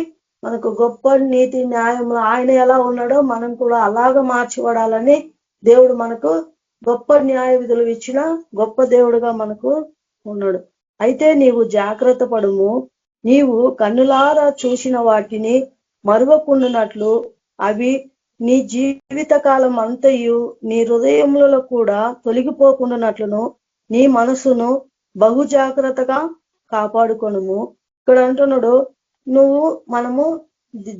మనకు గొప్ప నీతి న్యాయంలో ఆయన ఎలా ఉన్నాడో మనం కూడా అలాగ మార్చిపడాలని దేవుడు మనకు గొప్ప న్యాయ విధులు ఇచ్చిన గొప్ప దేవుడుగా మనకు ఉన్నాడు. అయితే నీవు జాగ్రత్త పడుము, నీవు కన్నులారా చూసిన వాటిని మరువకుండునట్లు అవి నీ జీవిత కాలం అంతయు నీ హృదయములలో కూడా తొలగిపోకుండానట్లును నీ మనసును బహు జాగ్రత్తగా కాపాడుకొనుము. ఇక్కడ అంటున్నాడు, మనము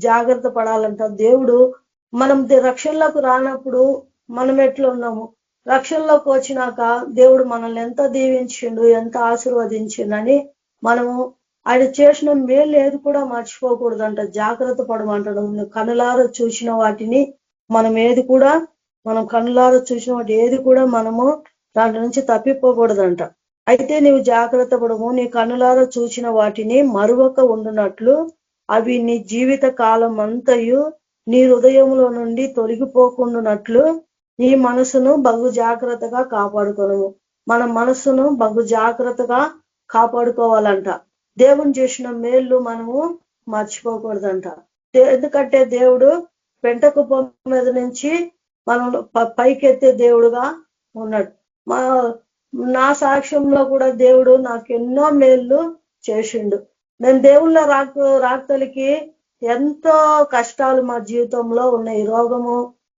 జాగ్రత్త పడాలంట. దేవుడు మనం రక్షణలకు రానప్పుడు మనం ఎట్లా ఉన్నాము. రక్షణలోకి వచ్చినాక దేవుడు మనల్ని ఎంత దీవించిండు, ఎంత ఆశీర్వదించిండని మనము ఆయన చేసిన మేలు ఏది కూడా మర్చిపోకూడదంట. జాగ్రత్త పడమంటాడు. కనులారా చూసిన వాటిని మనం కనులారా చూసిన వాటి ఏది కూడా మనము దాంట్లో నుంచి తప్పిపోకూడదంట. అయితే నీవు జాగ్రత్త పడము, నీ కనులారా చూసిన వాటిని మరువక ఉండునట్లు అవి నీ జీవిత కాలం అంతయు నీ హృదయంలో నుండి తొలగిపోకుండానట్లు నీ మనసును బహు జాగ్రత్తగా కాపాడుకోను. మన మనసును బహు జాగ్రత్తగా కాపాడుకోవాలంట. దేవుని చేసిన మేళ్ళు మనము మర్చిపోకూడదంట. ఎందుకంటే దేవుడు పెంట కుప్పం మీద నుంచి మనం పైకెత్తే దేవుడుగా ఉన్నాడు. నా సాక్ష్యంలో కూడా దేవుడు నాకు ఎన్నో మేళ్ళు చేసిండు. నేను దేవుళ్ళ రాక్తలకి ఎంతో కష్టాలు మా జీవితంలో ఉన్నాయి. రోగము,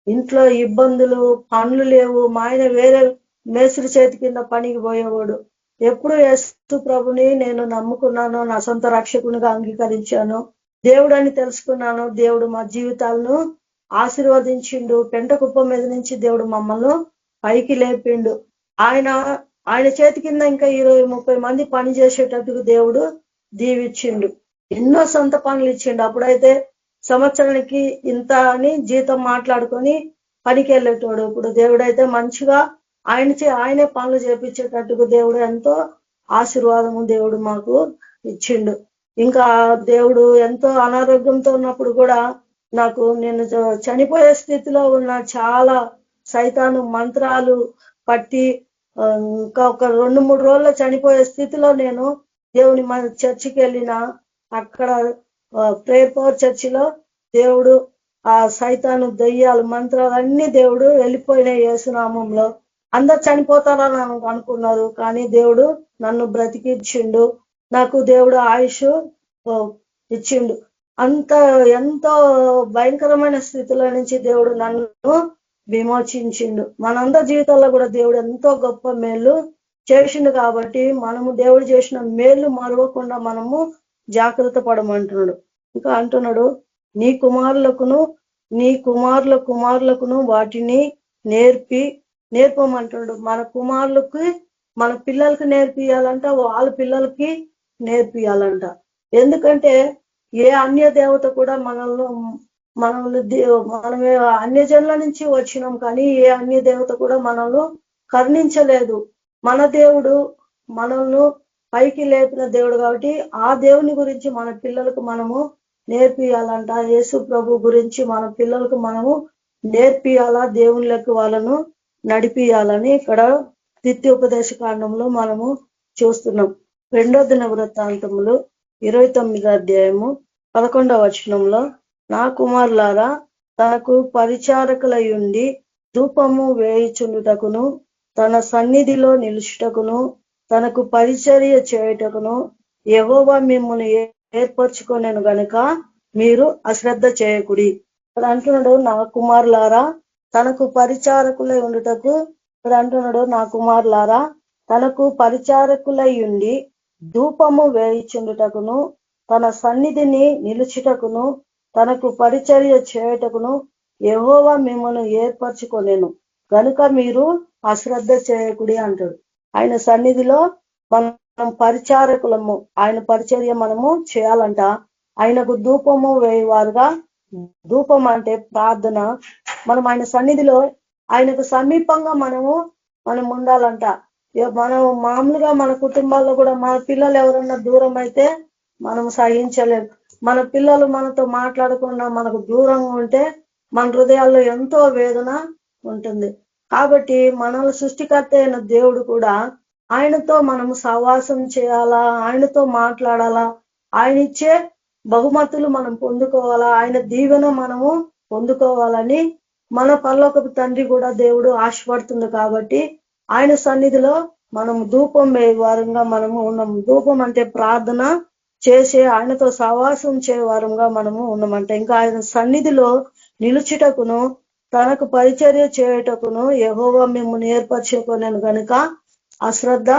ఇంట్లో ఇబ్బందులు, పనులు లేవు. మా ఆయన వేరే మేస్త్రి చేతి కింద పనికి పోయేవాడు. ఎప్పుడు యేసు ప్రభుని నేను నమ్ముకున్నాను, నా సొంత రక్షకునిగా అంగీకరించాను, దేవుడు అని తెలుసుకున్నాను. దేవుడు మా జీవితాలను ఆశీర్వదించిండు. పెంట కుప్పం మీద నుంచి దేవుడు మమ్మల్ని పైకి లేపిండు. ఆయన చేతి కింద ఇంకా 20-30 మంది పని చేసేటట్టుకు దేవుడు దీవిచ్చిండు. ఎన్నో సొంత పనులు ఇచ్చిండు. అప్పుడైతే సంవత్సరానికి ఇంత అని జీతం మాట్లాడుకొని పనికి వెళ్ళేటోడు. ఇప్పుడు దేవుడైతే మంచిగా ఆయనే పనులు చేపించేటట్టుకు దేవుడు ఎంతో ఆశీర్వాదము దేవుడు మాకు ఇచ్చిండు. ఇంకా దేవుడు ఎంతో అనారోగ్యంతో ఉన్నప్పుడు కూడా నేను చనిపోయే స్థితిలో ఉన్న చాలా సైతాను మంత్రాలు పట్టి ఇంకా ఒక 2-3 రోజుల్లో చనిపోయే స్థితిలో నేను దేవుని మన చర్చికి వెళ్ళిన అక్కడ ప్రేయర్ పవర్ చర్చిలో దేవుడు ఆ సైతాను దయ్యాలు మంత్రాలు అన్ని దేవుడు వెళ్ళిపోయినాయి యేసునామంలో. అందరు చనిపోతారని అనుకున్నారు, కానీ దేవుడు నన్ను బ్రతికిచ్చిండు. నాకు దేవుడు ఆయుష్ ఇచ్చిండు. ఎంతో భయంకరమైన స్థితిలో నుంచి దేవుడు నన్ను విమోచించిండు. మనందరి జీవితాల్లో కూడా దేవుడు ఎంతో గొప్ప మేలు చేసిండు. కాబట్టి మనము దేవుడు చేసిన మేలు మరవకుండా మనము జాగ్రత్త పడమంటున్నాడు. ఇంకా అంటున్నాడు, నీ కుమారుల కుమారులకును వాటిని నేర్పమంటున్నాడు. మన కుమారులకి మన పిల్లలకి నేర్పియాలంట, వాళ్ళ పిల్లలకి నేర్పియాలంట. ఎందుకంటే ఏ అన్య దేవత కూడా మనల్ని అన్యజనుల నుంచి వచ్చినాం, కానీ ఏ అన్య దేవత కూడా మనల్ని కరుణించలేదు. మన దేవుడు మనల్ని పైకి లేపిన దేవుడు కాబట్టి ఆ దేవుని గురించి మన పిల్లలకు మనము నేర్పియాలంట. యేసు ప్రభు గురించి మన పిల్లలకు మనము నేర్పియాలా, దేవుళ్ళకి వాళ్ళను నడిపియాలని ఇక్కడ ద్వితీయోపదేశ కాండంలో మనము చూస్తున్నాం. 2వ దినవృత్తాంతములు 29వ అధ్యాయము 11వ వచనంలో, నా కుమారులారా తనకు పరిచారకులయుండి ధూపము వేయిచుండుటకును తన సన్నిధిలో నిలుచుటకును తనకు పరిచర్య చేయుటకును యెహోవా మిమ్మును ఏర్పరచుకొనెను గనుక మీరు అశ్రద్ధ చేయకుడి. ఇక్కడ అంటున్నాడు, నా కుమారులారా తనకు పరిచారకులై ఉండుటకు. ఇక్కడ అంటున్నాడు, నా కుమారులారా తనకు పరిచారకులై ఉండి ధూపము వేయిచుండుటకును తన సన్నిధిని నిలుచుటకును తనకు పరిచర్య చేయుటకును యెహోవా మిమ్మును ఏర్పరచుకొనెను కనుక మీరు అశ్రద్ధ చేయకుడి అంటాడు. ఆయన సన్నిధిలో మనం పరిచారకులము, ఆయన పరిచర్య మనము చేయాలంట. ఆయనకు ధూపము వేయవారుగా, ధూపం అంటే ప్రార్థన. మనం ఆయన సన్నిధిలో ఆయనకు సమీపంగా మనం ఉండాలంట. మనం మామూలుగా మన కుటుంబాల్లో కూడా మన పిల్లలు ఎవరన్నా దూరం అయితే మనం సహించలేము. మన పిల్లలు మనతో మాట్లాడకుండా మనకు దూరంగా ఉంటే మన హృదయాల్లో ఎంతో వేదన ఉంటుంది. కాబట్టి మనల్ని సృష్టికర్త అయిన దేవుడు కూడా ఆయనతో మనము సహవాసం చేయాలా, ఆయనతో మాట్లాడాలా, ఆయన ఇచ్చే బహుమతులు మనం పొందుకోవాలా, ఆయన దీవెన మనము పొందుకోవాలని మన పరలోకపు తండ్రి కూడా దేవుడు ఆశపడుతుంది. కాబట్టి ఆయన సన్నిధిలో మనం ధూపం వేయవారంగా మనము ఉన్నాము. ధూపం అంటే ప్రార్థన చేసే, ఆయనతో సహవాసం చేయవారంగా మనము ఉన్నామంట. ఇంకా ఆయన సన్నిధిలో నిలుచుటకును తనకు పరిచర్య చేయుటకును యెహోవా మిమ్మును ఏర్పరచుకొనెను కనుక అశ్రద్ధ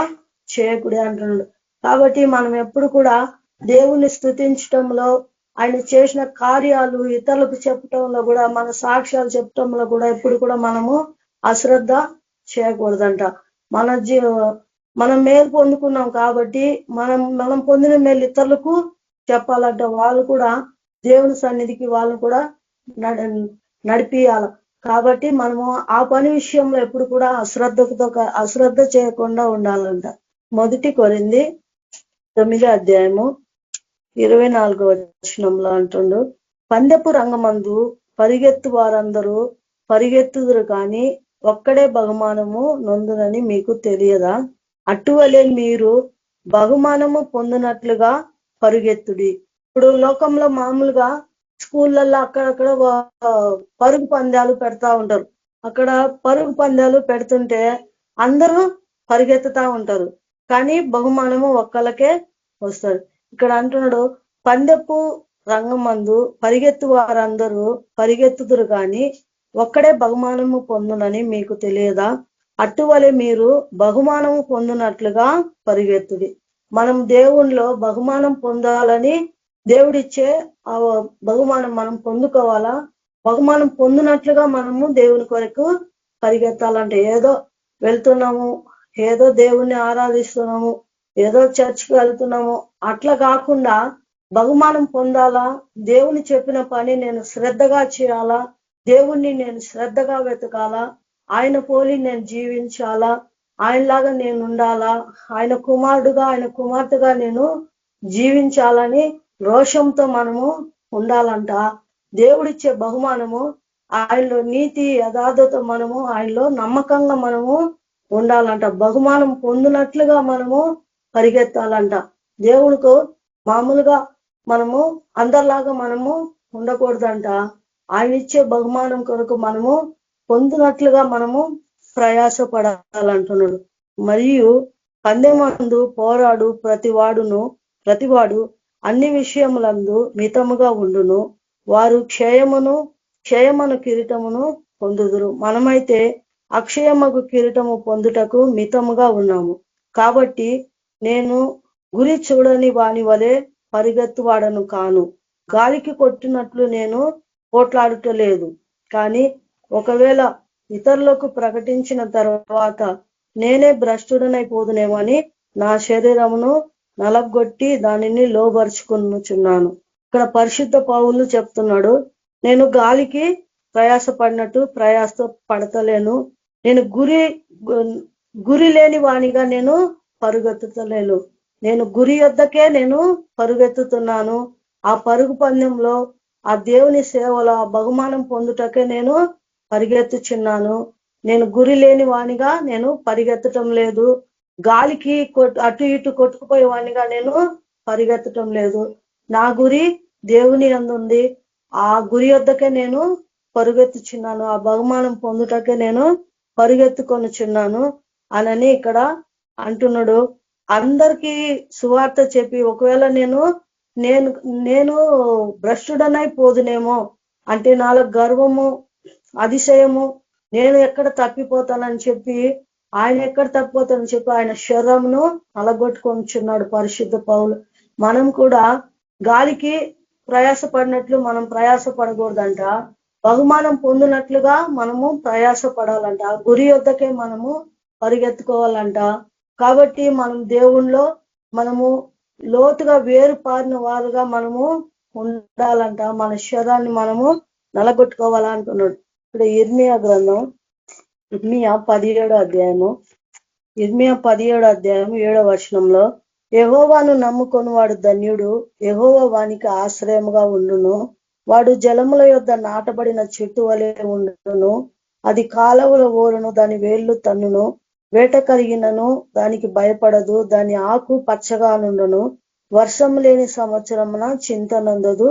చేయకుడి అంటున్నాడు. కాబట్టి మనం ఎప్పుడు కూడా దేవుణ్ణి స్తుతించటంలో, ఆయన చేసిన కార్యాలు ఇతరులకు చెప్పటంలో కూడా, మన సాక్ష్యాలు చెప్పటంలో కూడా ఎప్పుడు కూడా మనము అశ్రద్ధ చేయకూడదంట. మనం మేలు పొందుకున్నాం కాబట్టి మనం పొందిన మేలు ఇతరులకు చెప్పాలంట. వాళ్ళు కూడా దేవుని సన్నిధికి వాళ్ళు కూడా నడిపియాల. కాబట్టి మనము ఆ పని విషయంలో ఎప్పుడు కూడా అశ్రద్ధ చేయకుండా ఉండాలంట. 1 కొరింథీ 9వ అధ్యాయము 24వ వచనంలో అంటుండు, పందెపు రంగమందు పరిగెత్తు వారందరూ పరిగెత్తుదురు కానీ ఒక్కడే బహుమానము నొందునని మీకు తెలియదా? అటువలే మీరు బహుమానము పొందినట్లుగా పరుగెత్తుడి. ఇప్పుడు లోకంలో మామూలుగా స్కూళ్ళల్లో అక్కడక్కడ పరుగు పందాలు పెడతా ఉంటారు. అక్కడ పరుగు పందాలు పెడుతుంటే అందరూ పరిగెత్తుతా ఉంటారు, కానీ బహుమానము ఒక్కలకే వస్తుంది. ఇక్కడ అంటున్నాడు, పందెపు రంగమందు పరిగెత్తు వారందరూ పరిగెత్తుదురు కానీ ఒక్కడే బహుమానము పొందునని మీకు తెలియదా? అటువలే మీరు బహుమానము పొందినట్లుగా పరిగెత్తుడి. మనం దేవుణ్ణిలో బహుమానం పొందాలని దేవుడిచ్చే ఆ బహుమానం మనం పొందుకోవాలా. బహుమానం పొందినట్లుగా మనము దేవుని కొరకు పరిగెత్తాలంటే ఏదో వెళ్తున్నాము, ఏదో దేవుణ్ణి ఆరాధిస్తున్నాము, ఏదో చర్చికి వెళ్తున్నాము అట్లా కాకుండా బహుమానం పొందాలా. దేవుని చెప్పిన పని నేను శ్రద్ధగా చేయాలా, దేవుణ్ణి నేను శ్రద్ధగా వెతకాలా, ఆయన పోలి నేను జీవించాలా, ఆయనలాగా నేను ఉండాలా, ఆయన కుమారుడుగా ఆయన కుమార్తెగా నేను జీవించాలని రోషంతో మనము ఉండాలంట. దేవుడిచ్చే బహుమానము ఆయనలో నీతి యథార్థత, మనము ఆయనలో నమ్మకంగా మనము ఉండాలంట. బహుమానం పొందినట్లుగా మనము పరిగెత్తాలంట. దేవుడికి మామూలుగా మనము అందరిలాగా మనము ఉండకూడదంట. ఆయన ఇచ్చే బహుమానం కొరకు మనము పొందినట్లుగా మనము ప్రయాసపడాలంటున్నాడు. మరియు పందెమందు పోరాడు ప్రతివాడు అన్ని విషయములందు మితముగా ఉండును, వారు క్షయమను కిరీటమును పొందుదురు. మనమైతే అక్షయమగు కిరీటము పొందుటకు మితముగా ఉన్నాము. కాబట్టి నేను గురి చూడని వాని వలె పరిగెత్తువాడను కాను, గాలికి కొట్టినట్లు నేను పోట్లాడుటలేదు. కానీ ఒకవేళ ఇతరులకు ప్రకటించిన తర్వాత నేనే భ్రష్టుడనైపోదునేమని నా శరీరమును నలగొట్టి దానిని లోబరుచుకున్నాను. ఇక్కడ పరిశుద్ధ పౌలు చెప్తున్నాడు, నేను గాలికి ప్రయాసపడినట్టు ప్రయాస పడతలేను, నేను గురి లేని వానిగా నేను పరుగెత్తుతలేను, నేను గురి యొద్దకే నేను పరుగెత్తుతున్నాను. ఆ పరుగు పందెంలో ఆ దేవుని సేవలో ఆ బహుమానం పొందుటకే నేను పరిగెత్తుచున్నాను. నేను గురి లేని వానిగా నేను పరిగెత్తటం లేదు, గాలికి అటు ఇటు కొట్టుకుపోయే వానిగా నేను పరిగెత్తటం లేదు. నా గురి దేవుని యందుంది, ఆ గురి వద్దకే నేను పరుగెత్తుచున్నాను, ఆ బహుమానం పొందుటకే నేను పరుగెత్తుకొనుచున్నాను అనని ఇక్కడ అంటున్నాడు. అందరికీ సువార్త చెప్పి ఒకవేళ నేను భ్రష్టుడనై పోదునేమో అంటే నాలో గర్వము అతిశయము, నేను ఎక్కడ తప్పిపోతానని చెప్పి ఆయన ఎక్కడ తప్పిపోతానని చెప్పి ఆయన శరీరమును అలగొట్టుకొనిచున్నాడు పరిశుద్ధ పౌలు. మనం కూడా గాలికి ప్రయాసపడినట్లు మనం ప్రయాసపడకూడదంట, బహుమానం పొందినట్లుగా మనము ప్రయాసపడాలంట, గురి వద్దకే మనము పరిగెత్తుకోవాలంట. కాబట్టి మనం దేవుణ్ణిలో మనము లోతుగా వేరుపారిన వారుగా మనము ఉండాలంట, మన శరీరాన్ని మనము నలగొట్టుకోవాలంటున్నాడు. ఇక్కడ ఇర్మియా గ్రంథం ఇర్మియా 17వ అధ్యాయము 7వ వచనంలో, యెహోవాను నమ్ముకొని వాడు ధన్యుడు, యెహోవా వానికి ఆశ్రయముగా ఉండును, వాడు జలముల యొద్ద నాటబడిన చెట్టు వలె ఉండును, అది కాలవుల ఓరును, దాని వేళ్ళు తన్నును, వేట కలిగినను దానికి భయపడదు, దాని ఆకు పచ్చగా నుండును, వర్షం లేని సంవత్సరమున చింత నందదు,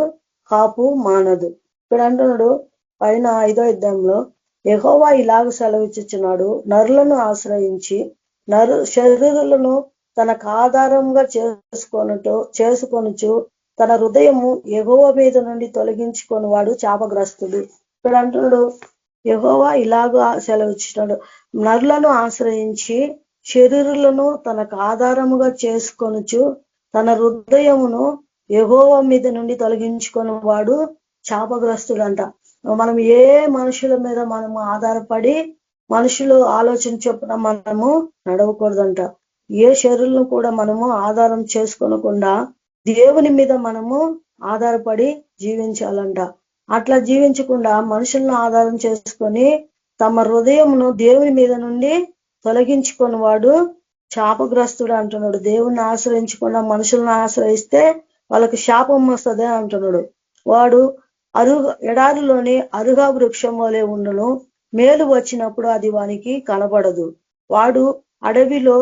కాపు మానదు. ఇక్కడ అంటున్నాడు పైన 5వ అధ్యాయంలో, యెహోవా ఇలాగ సెలవిచ్చుచున్నాడు, నరులను ఆశ్రయించి శరీరులను తనకు ఆధారంగా చేసుకొనుచు తన హృదయము యెహోవా మీద నుండి తొలగించుకొని వాడు శాపగ్రస్తుడు. ఇక్కడ అంటున్నాడు యెహోవా ఇలాగా సెలవిచ్చున్నాడు, నరులను ఆశ్రయించి శరీరులను తనకు ఆధారముగా చేసుకొనుచు తన హృదయమును యెహోవా మీద నుండి తొలగించుకొని వాడు శాపగ్రస్తుడంట. మనం ఏ మనుషుల మీద మనము ఆధారపడి మనుషులు ఆలోచన చొప్పున మనము నడవకూడదంట. ఏ శరీరం కూడా మనము ఆధారం చేసుకోనకుండా దేవుని మీద మనము ఆధారపడి జీవించాలంట. అట్లా జీవించకుండా మనుషులను ఆధారం చేసుకొని తమ హృదయమును దేవుని మీద నుండి తొలగించుకొని వాడు శాపగ్రస్తుడు అంటున్నాడు. దేవుణ్ణి ఆశ్రయించకుండా మనుషులను ఆశ్రయిస్తే వాళ్ళకి శాపం వస్తుంది అంటున్నాడు. వాడు ఎడారిలోని అరుగా వృక్షం వలె ఉండును, మేలు వచ్చినప్పుడు అది వానికి కనబడదు. వాడు అడవిలో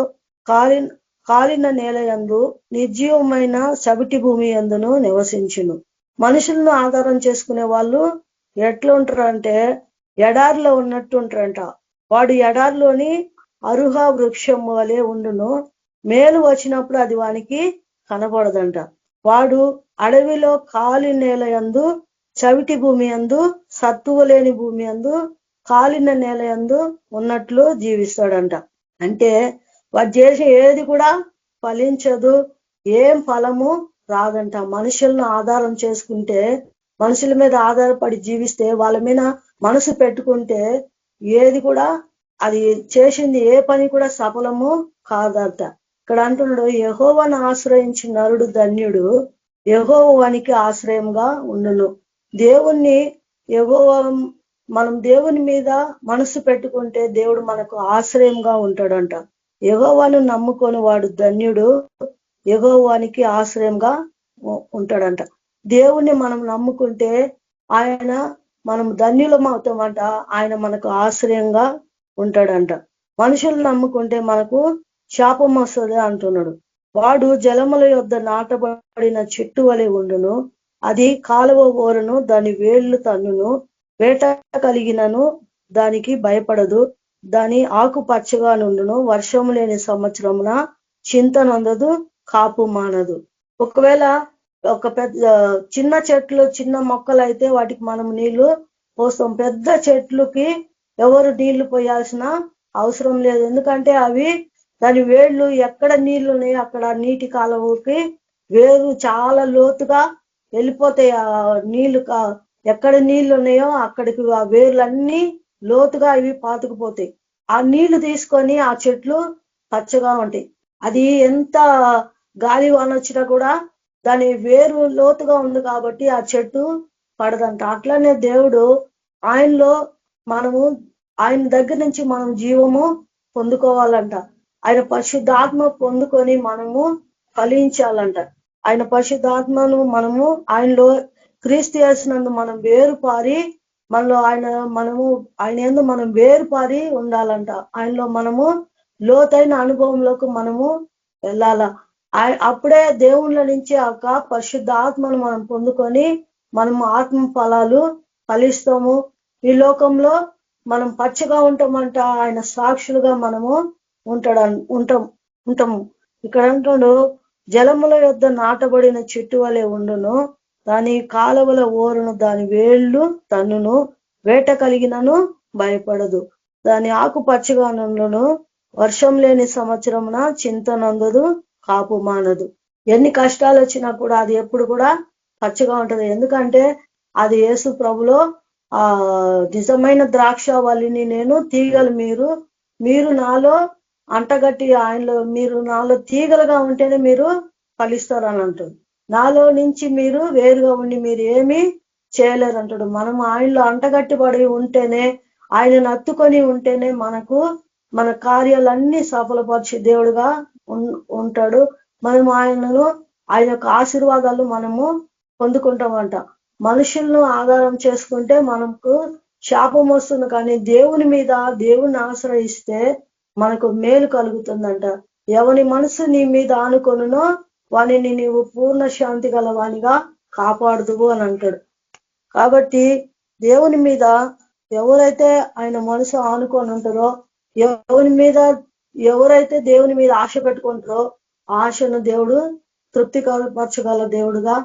కాలిన నేల యందు నిర్జీవమైన సవిటి భూమి యందును నివసించును. మనుషులను ఆధారం చేసుకునే వాళ్ళు ఎట్లా ఉంటారంటే ఎడారిలో ఉన్నట్టు ఉంటారంట. వాడు ఎడారిలోని అరుహా వృక్షం వలె ఉండును, మేలు వచ్చినప్పుడు అది వానికి కనబడదంట. వాడు అడవిలో కాలి నేల యందు చవిటి భూమి యందు సత్తువ లేని భూమి యందు కాలిన నేల యందు ఉన్నట్లు జీవిస్తాడంట. అంటే వాడు చేసే ఏది కూడా ఫలించదు, ఏం ఫలము రాదంట. మనుషులను ఆధారం చేసుకుంటే, మనుషుల మీద ఆధారపడి జీవిస్తే, వాళ్ళ మీద మనసు పెట్టుకుంటే ఏది కూడా అది చేసింది ఏ పని కూడా సఫలము కాదంట. ఇక్కడ అంటున్నాడు, యెహోవాను ఆశ్రయించి నరుడు ధన్యుడు, యెహోవానికి ఆశ్రయంగా ఉండును. దేవుణ్ణి మనం దేవుని మీద మనసు పెట్టుకుంటే దేవుడు మనకు ఆశ్రయంగా ఉంటాడంట. యెహోవాను నమ్ముకొని వాడు ధన్యుడు, యెహోవానికి ఆశ్రయంగా ఉంటాడంట. దేవుణ్ణి మనం నమ్ముకుంటే ఆయన మనం ధన్యులం అవుతామంట. ఆయన మనకు ఆశ్రయంగా ఉంటాడంట. మనుషులు నమ్ముకుంటే మనకు శాపం వస్తుంది అంటున్నాడు. వాడు జలముల యొద్ద నాటబడిన చెట్టు వలె ఉండును, అది కాలువ ఓరను దాని వేళ్లు తన్నును, వేట కలిగినను దానికి భయపడదు, దాని ఆకు పచ్చగా నుండును, వర్షం లేని సంవత్సరమున చింత నొందదు, కాపు మానదు. ఒకవేళ ఒక పెద్ద చిన్న చెట్లు చిన్న మొక్కలు అయితే వాటికి మనం నీళ్లు పోస్తాం. పెద్ద చెట్లుకి ఎవరు నీళ్లు పోయాల్సిన అవసరం లేదు. ఎందుకంటే అవి దాని వేళ్ళు ఎక్కడ నీళ్లు ఉన్నాయో అక్కడ నీటి కాలువకి వేరు చాలా లోతుగా వెళ్ళిపోతాయి. ఆ నీళ్లు ఎక్కడ నీళ్లు ఉన్నాయో అక్కడికి ఆ వేర్లన్నీ లోతుగా ఇవి పాతుకుపోతాయి. ఆ నీళ్లు తీసుకొని ఆ చెట్లు పచ్చగా ఉంటాయి. అది ఎంత గాలి వాన వచ్చినా కూడా దాని వేరు లోతుగా ఉంది కాబట్టి ఆ చెట్టు పడదంట. అట్లానే దేవుడు ఆయనలో మనము ఆయన దగ్గర నుంచి మనం జీవము పొందుకోవాలంట. ఆయన పరిశుద్ధాత్మ పొందుకొని మనము ఫలించాలంట. ఆయన పరిశుద్ధాత్మను మనము ఆయనలో క్రీస్తు యేసునందు మనం వేరుపారి మనలో ఆయన యందు మనం వేరుపారి ఉండాలంట. ఆయనలో మనము లోతైన అనుభవంలోకి మనము వెళ్ళాల. అప్పుడే దేవుళ్ళ నుంచి ఒక పరిశుద్ధాత్మను మనం పొందుకొని మనము ఆత్మ ఫలాలు ఫలిస్తాము. ఈ లోకంలో మనం పచ్చగా ఉంటామంట. ఆయన సాక్షులుగా మనము ఉంటాము. ఇక్కడ అంటాడు, జలముల యొద్ద నాటబడిన చెట్టు వలె ఉండును, దాని కాలువల ఓరును దాని వేళ్ళు తన్నును, వేట కలిగినను భయపడదు, దాని ఆకు పచ్చగా నుండును, వర్షం లేని సంవత్సరమున చింత నందదు, కాపు మానదు. ఎన్ని కష్టాలు వచ్చినా కూడా అది ఎప్పుడు కూడా పచ్చగా ఉంటది. ఎందుకంటే అది యేసు ప్రభులో నిజమైన ద్రాక్ష వల్లిని నేను, తీగలు మీరు నాలో అంటగట్టి ఆయనలో మీరు నాలో తీగలుగా ఉంటేనే మీరు ఫలిస్తారని అంటాడు. నాలో నుంచి మీరు వేరుగా ఉండి మీరు ఏమీ చేయలేరు అంటాడు. మనం ఆయనలో అంటగట్టి పడి ఉంటేనే, ఆయనను అత్తుకొని ఉంటేనే మన కార్యాలన్నీ సఫలపరిచే దేవుడుగా ఉంటాడు. మనం ఆయన యొక్క ఆశీర్వాదాలు మనము పొందుకుంటామంట. మనుషులను ఆధారం చేసుకుంటే మనకు శాపం వస్తుంది, కానీ దేవుని ఆశ్రయిస్తే మనకు మేలు కలుగుతుందంట. ఎవని మనసు నీ మీద ఆనుకొనునో వానిని నీవు పూర్ణ శాంతి గల వానిగా కాపాడుదువు అని అంటాడు. కాబట్టి దేవుని మీద ఎవరైతే ఆయన మనసు ఆనుకొని ఉంటారో, ఎవరైతే దేవుని మీద ఆశ పెట్టుకుంటారో ఆశను దేవుడు తృప్తిపరచగల దేవుడుగా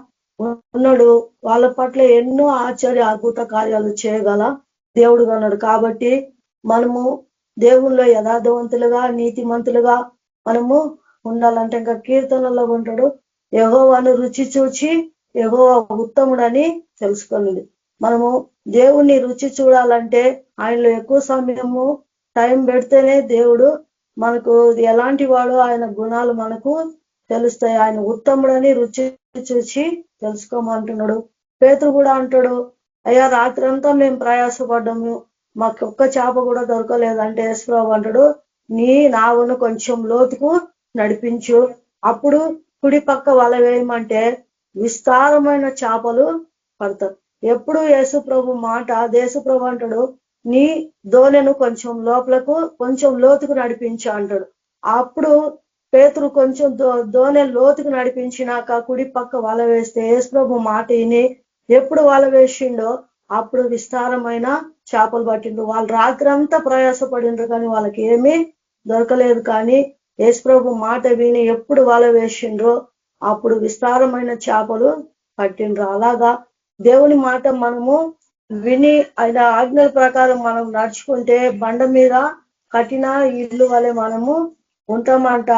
ఉన్నాడు. వాళ్ళ పట్ల ఎన్నో ఆశ్చర్య అద్భుత కార్యాలు చేయగల దేవుడుగా ఉన్నాడు. కాబట్టి మనము దేవుల్లో యథార్థవంతులుగా నీతిమంతులుగా మనము ఉండాలంటే, ఇంకా కీర్తనలో ఉంటాడు, యెహోవాను రుచి చూచి యెహోవా ఉత్తముడని తెలుసుకున్నది. మనము దేవుణ్ణి రుచి చూడాలంటే ఆయనలో ఎక్కువ సమయము టైం పెడితేనే దేవుడు మనకు ఎలాంటి వాడు, ఆయన గుణాలు మనకు తెలుస్తాయి. ఆయన ఉత్తముడని రుచి చూచి తెలుసుకోమంటున్నాడు. పేతురు కూడా అంటాడు, అయ్యా రాత్రంతా మేము ప్రయాసపడ్డాము, మాకు ఒక్క చేప కూడా దొరకలేదంటే యేసుప్రభు అంటాడు, నీ నావును కొంచెం లోతుకు నడిపించు, అప్పుడు కుడి పక్క వల వేయమంటే విస్తారమైన చేపలు పడతారు. ఎప్పుడు యేసుప్రభు మాట యేసుప్రభు అంటాడు, నీ దోణెను కొంచెం లోపలకు కొంచెం లోతుకు నడిపించు అంటాడు. అప్పుడు పేతురు కొంచెం దోణె లోతుకు నడిపించినాక కుడి పక్క వల వేస్తే యేసుప్రభు మాట విని ఎప్పుడు వల వేసిండో అప్పుడు విస్తారమైన చేపలు పట్టిండ్రు. వాళ్ళు రాత్రి అంతా ప్రయాసపడిండ్రు కానీ వాళ్ళకి ఏమీ దొరకలేదు. కానీ యేసుప్రభు మాట విని ఎప్పుడు వల వేసిండ్రో అప్పుడు విస్తారమైన చేపలు పట్టిండ్రు. అలాగా దేవుని మాట మనము విని ఆయన ఆజ్ఞల ప్రకారం మనం నడుచుకుంటే బండ మీద కట్టిన ఇల్లు వలె మనము ఉంటామంట.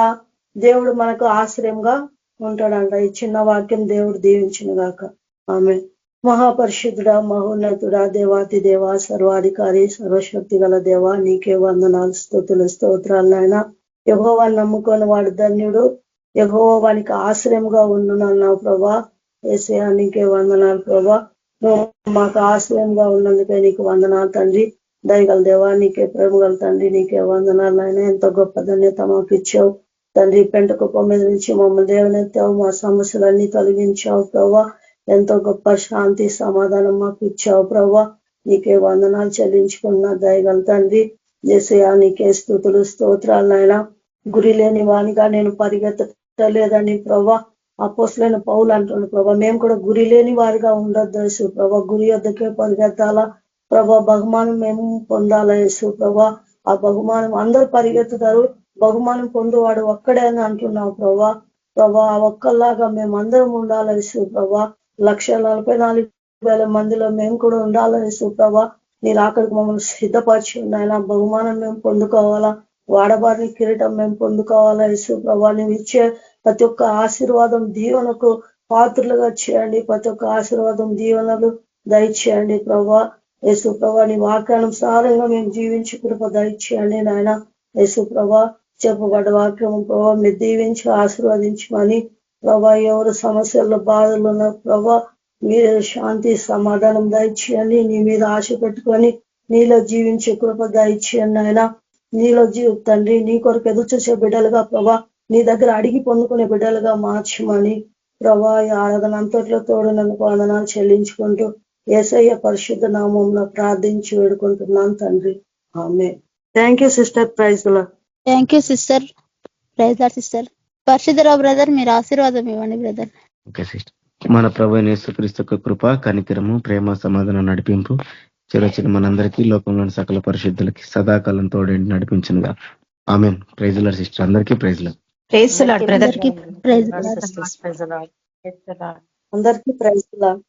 దేవుడు మనకు ఆశ్రయంగా ఉంటాడంట. ఈ చిన్న వాక్యం దేవుడు దీవించిన గాక. ఆమె మహాపరిశుద్ధుడా, మహోన్నతుడా, దేవాతి దేవ, సర్వాధికారి, సర్వశక్తి గల దేవ, నీకే వందనాలు, స్తుతులు, స్తోత్రాలు. నాయన యెహోవాను నమ్ముకొని వాడు ధన్యుడు, యెహోవా వానికి ఆశ్రయంగా ఉండునన్నావు ప్రభా. యేసయ్యా నీకే వందనాలు ప్రభా. నువ్వు మాకు ఆశ్రయంగా ఉన్నందుకే నీకు వందనాలు తండ్రి. దయగల దేవా నీకే ప్రేమ గల తండ్రి, నీకే వందనాలు. ఆయన ఎంతో గొప్ప ధన్యత మాకు ఇచ్చావు తండ్రి. పెంట కుప్ప మీద నుంచి మమ్మల్ని దేవునెత్తావు, మా సమస్యలన్నీ తొలగించావు ప్రభా. ఎంతో గొప్ప శాంతి సమాధానం మాకు ఇచ్చావు ప్రభా. నీకే వందనాలు చెల్లించుకున్నా దయగల తండ్రి. యేసయ్యా నీకే స్తుతులు, స్తోత్రాలు. నాయన గురి లేని వానిగా నేను పరిగెత్తలేదని ప్రభా అపోస్తలైన పౌలు అంటున్నాడు ప్రభా. మేము కూడా గురి లేని వారిగా ఉండొద్దు యేసు ప్రభా. గురి వద్దకే పరిగెత్తాలా ప్రభా. బహుమానం మేము పొందాలా యేసు ప్రభా. ఆ బహుమానం అందరూ పరిగెత్తుతారు, బహుమానం పొందువాడు ఒక్కడే అని అంటున్నావు ప్రభా. ప్రభా ఆ ఒక్కలాగా మేము అందరం ఉండాలా యేసు ప్రభా. 1,44,000 మందిలో మేము కూడా ఉండాలా యేసు ప్రభా. మీరు అక్కడికి మమ్మల్ని సిద్ధపరిచి ఉన్నాయన బహుమానం మేము పొందుకోవాలా, వాడబారిని కిరీటం మేము పొందుకోవాలా యేసు ప్రభా. నువ్వు ఇచ్చే ప్రతి ఒక్క ఆశీర్వాదం దీవెనకు పాత్రలుగా చేయండి. ప్రతి ఒక్క ఆశీర్వాదం దీవెనలు దయచేయండి ప్రభా. యేసు ప్రభా నీ వాక్యానుసారంగా మేము జీవించి కృప దయచేయండి నాయన. యేసు ప్రభా చెప్పబడ్డ వాక్యం ప్రభా మీరు దీవించి ఆశీర్వదించమని ప్రభా. ఎవరు సమస్యల్లో బాధలు ఉన్న ప్రభా మీరు శాంతి సమాధానం దయచేయండి. నీ మీద ఆశ పెట్టుకొని నీలో జీవించే కృప దయచేయండి ఆయన. నీలో తండ్రి నీ కొరకు ఎదురు చూసే బిడ్డలుగా ప్రభా, నీ దగ్గర అడిగి పొందుకునే బిడ్డలుగా మార్చమని ప్రభా ఈ ఆరాధన అంతట్లో తోడునందుకు వందనాలు చెల్లించుకుంటూ యేసయ్య పరిశుద్ధ నామంలో ప్రార్థించి వేడుకుంటున్నాను తండ్రి. ఆమేన్. Thank you sister. Praise the Lord. Thank you sister. Praise Lord sister. Parishuddharao brother మీరు ఆశీర్వాదం ఇవ్వండి బ్రదర్. Okay sister. మన ప్రభువైన యేసుక్రీస్తు యొక్క కృప, కనికరము, ప్రేమ, సమాధానం, నడిపింపు చిరచిన మనందరికీ లోకంలోని సకల పరిశుద్ధులకి సదాకాలం తోడండి నడిపించునుగా. ఆమేన్. Praise Lord sister. అందరికీ praise Lord. Praise Lord brother. Praise Lord. అందరికీ ప్రైజ్ లార్డ్.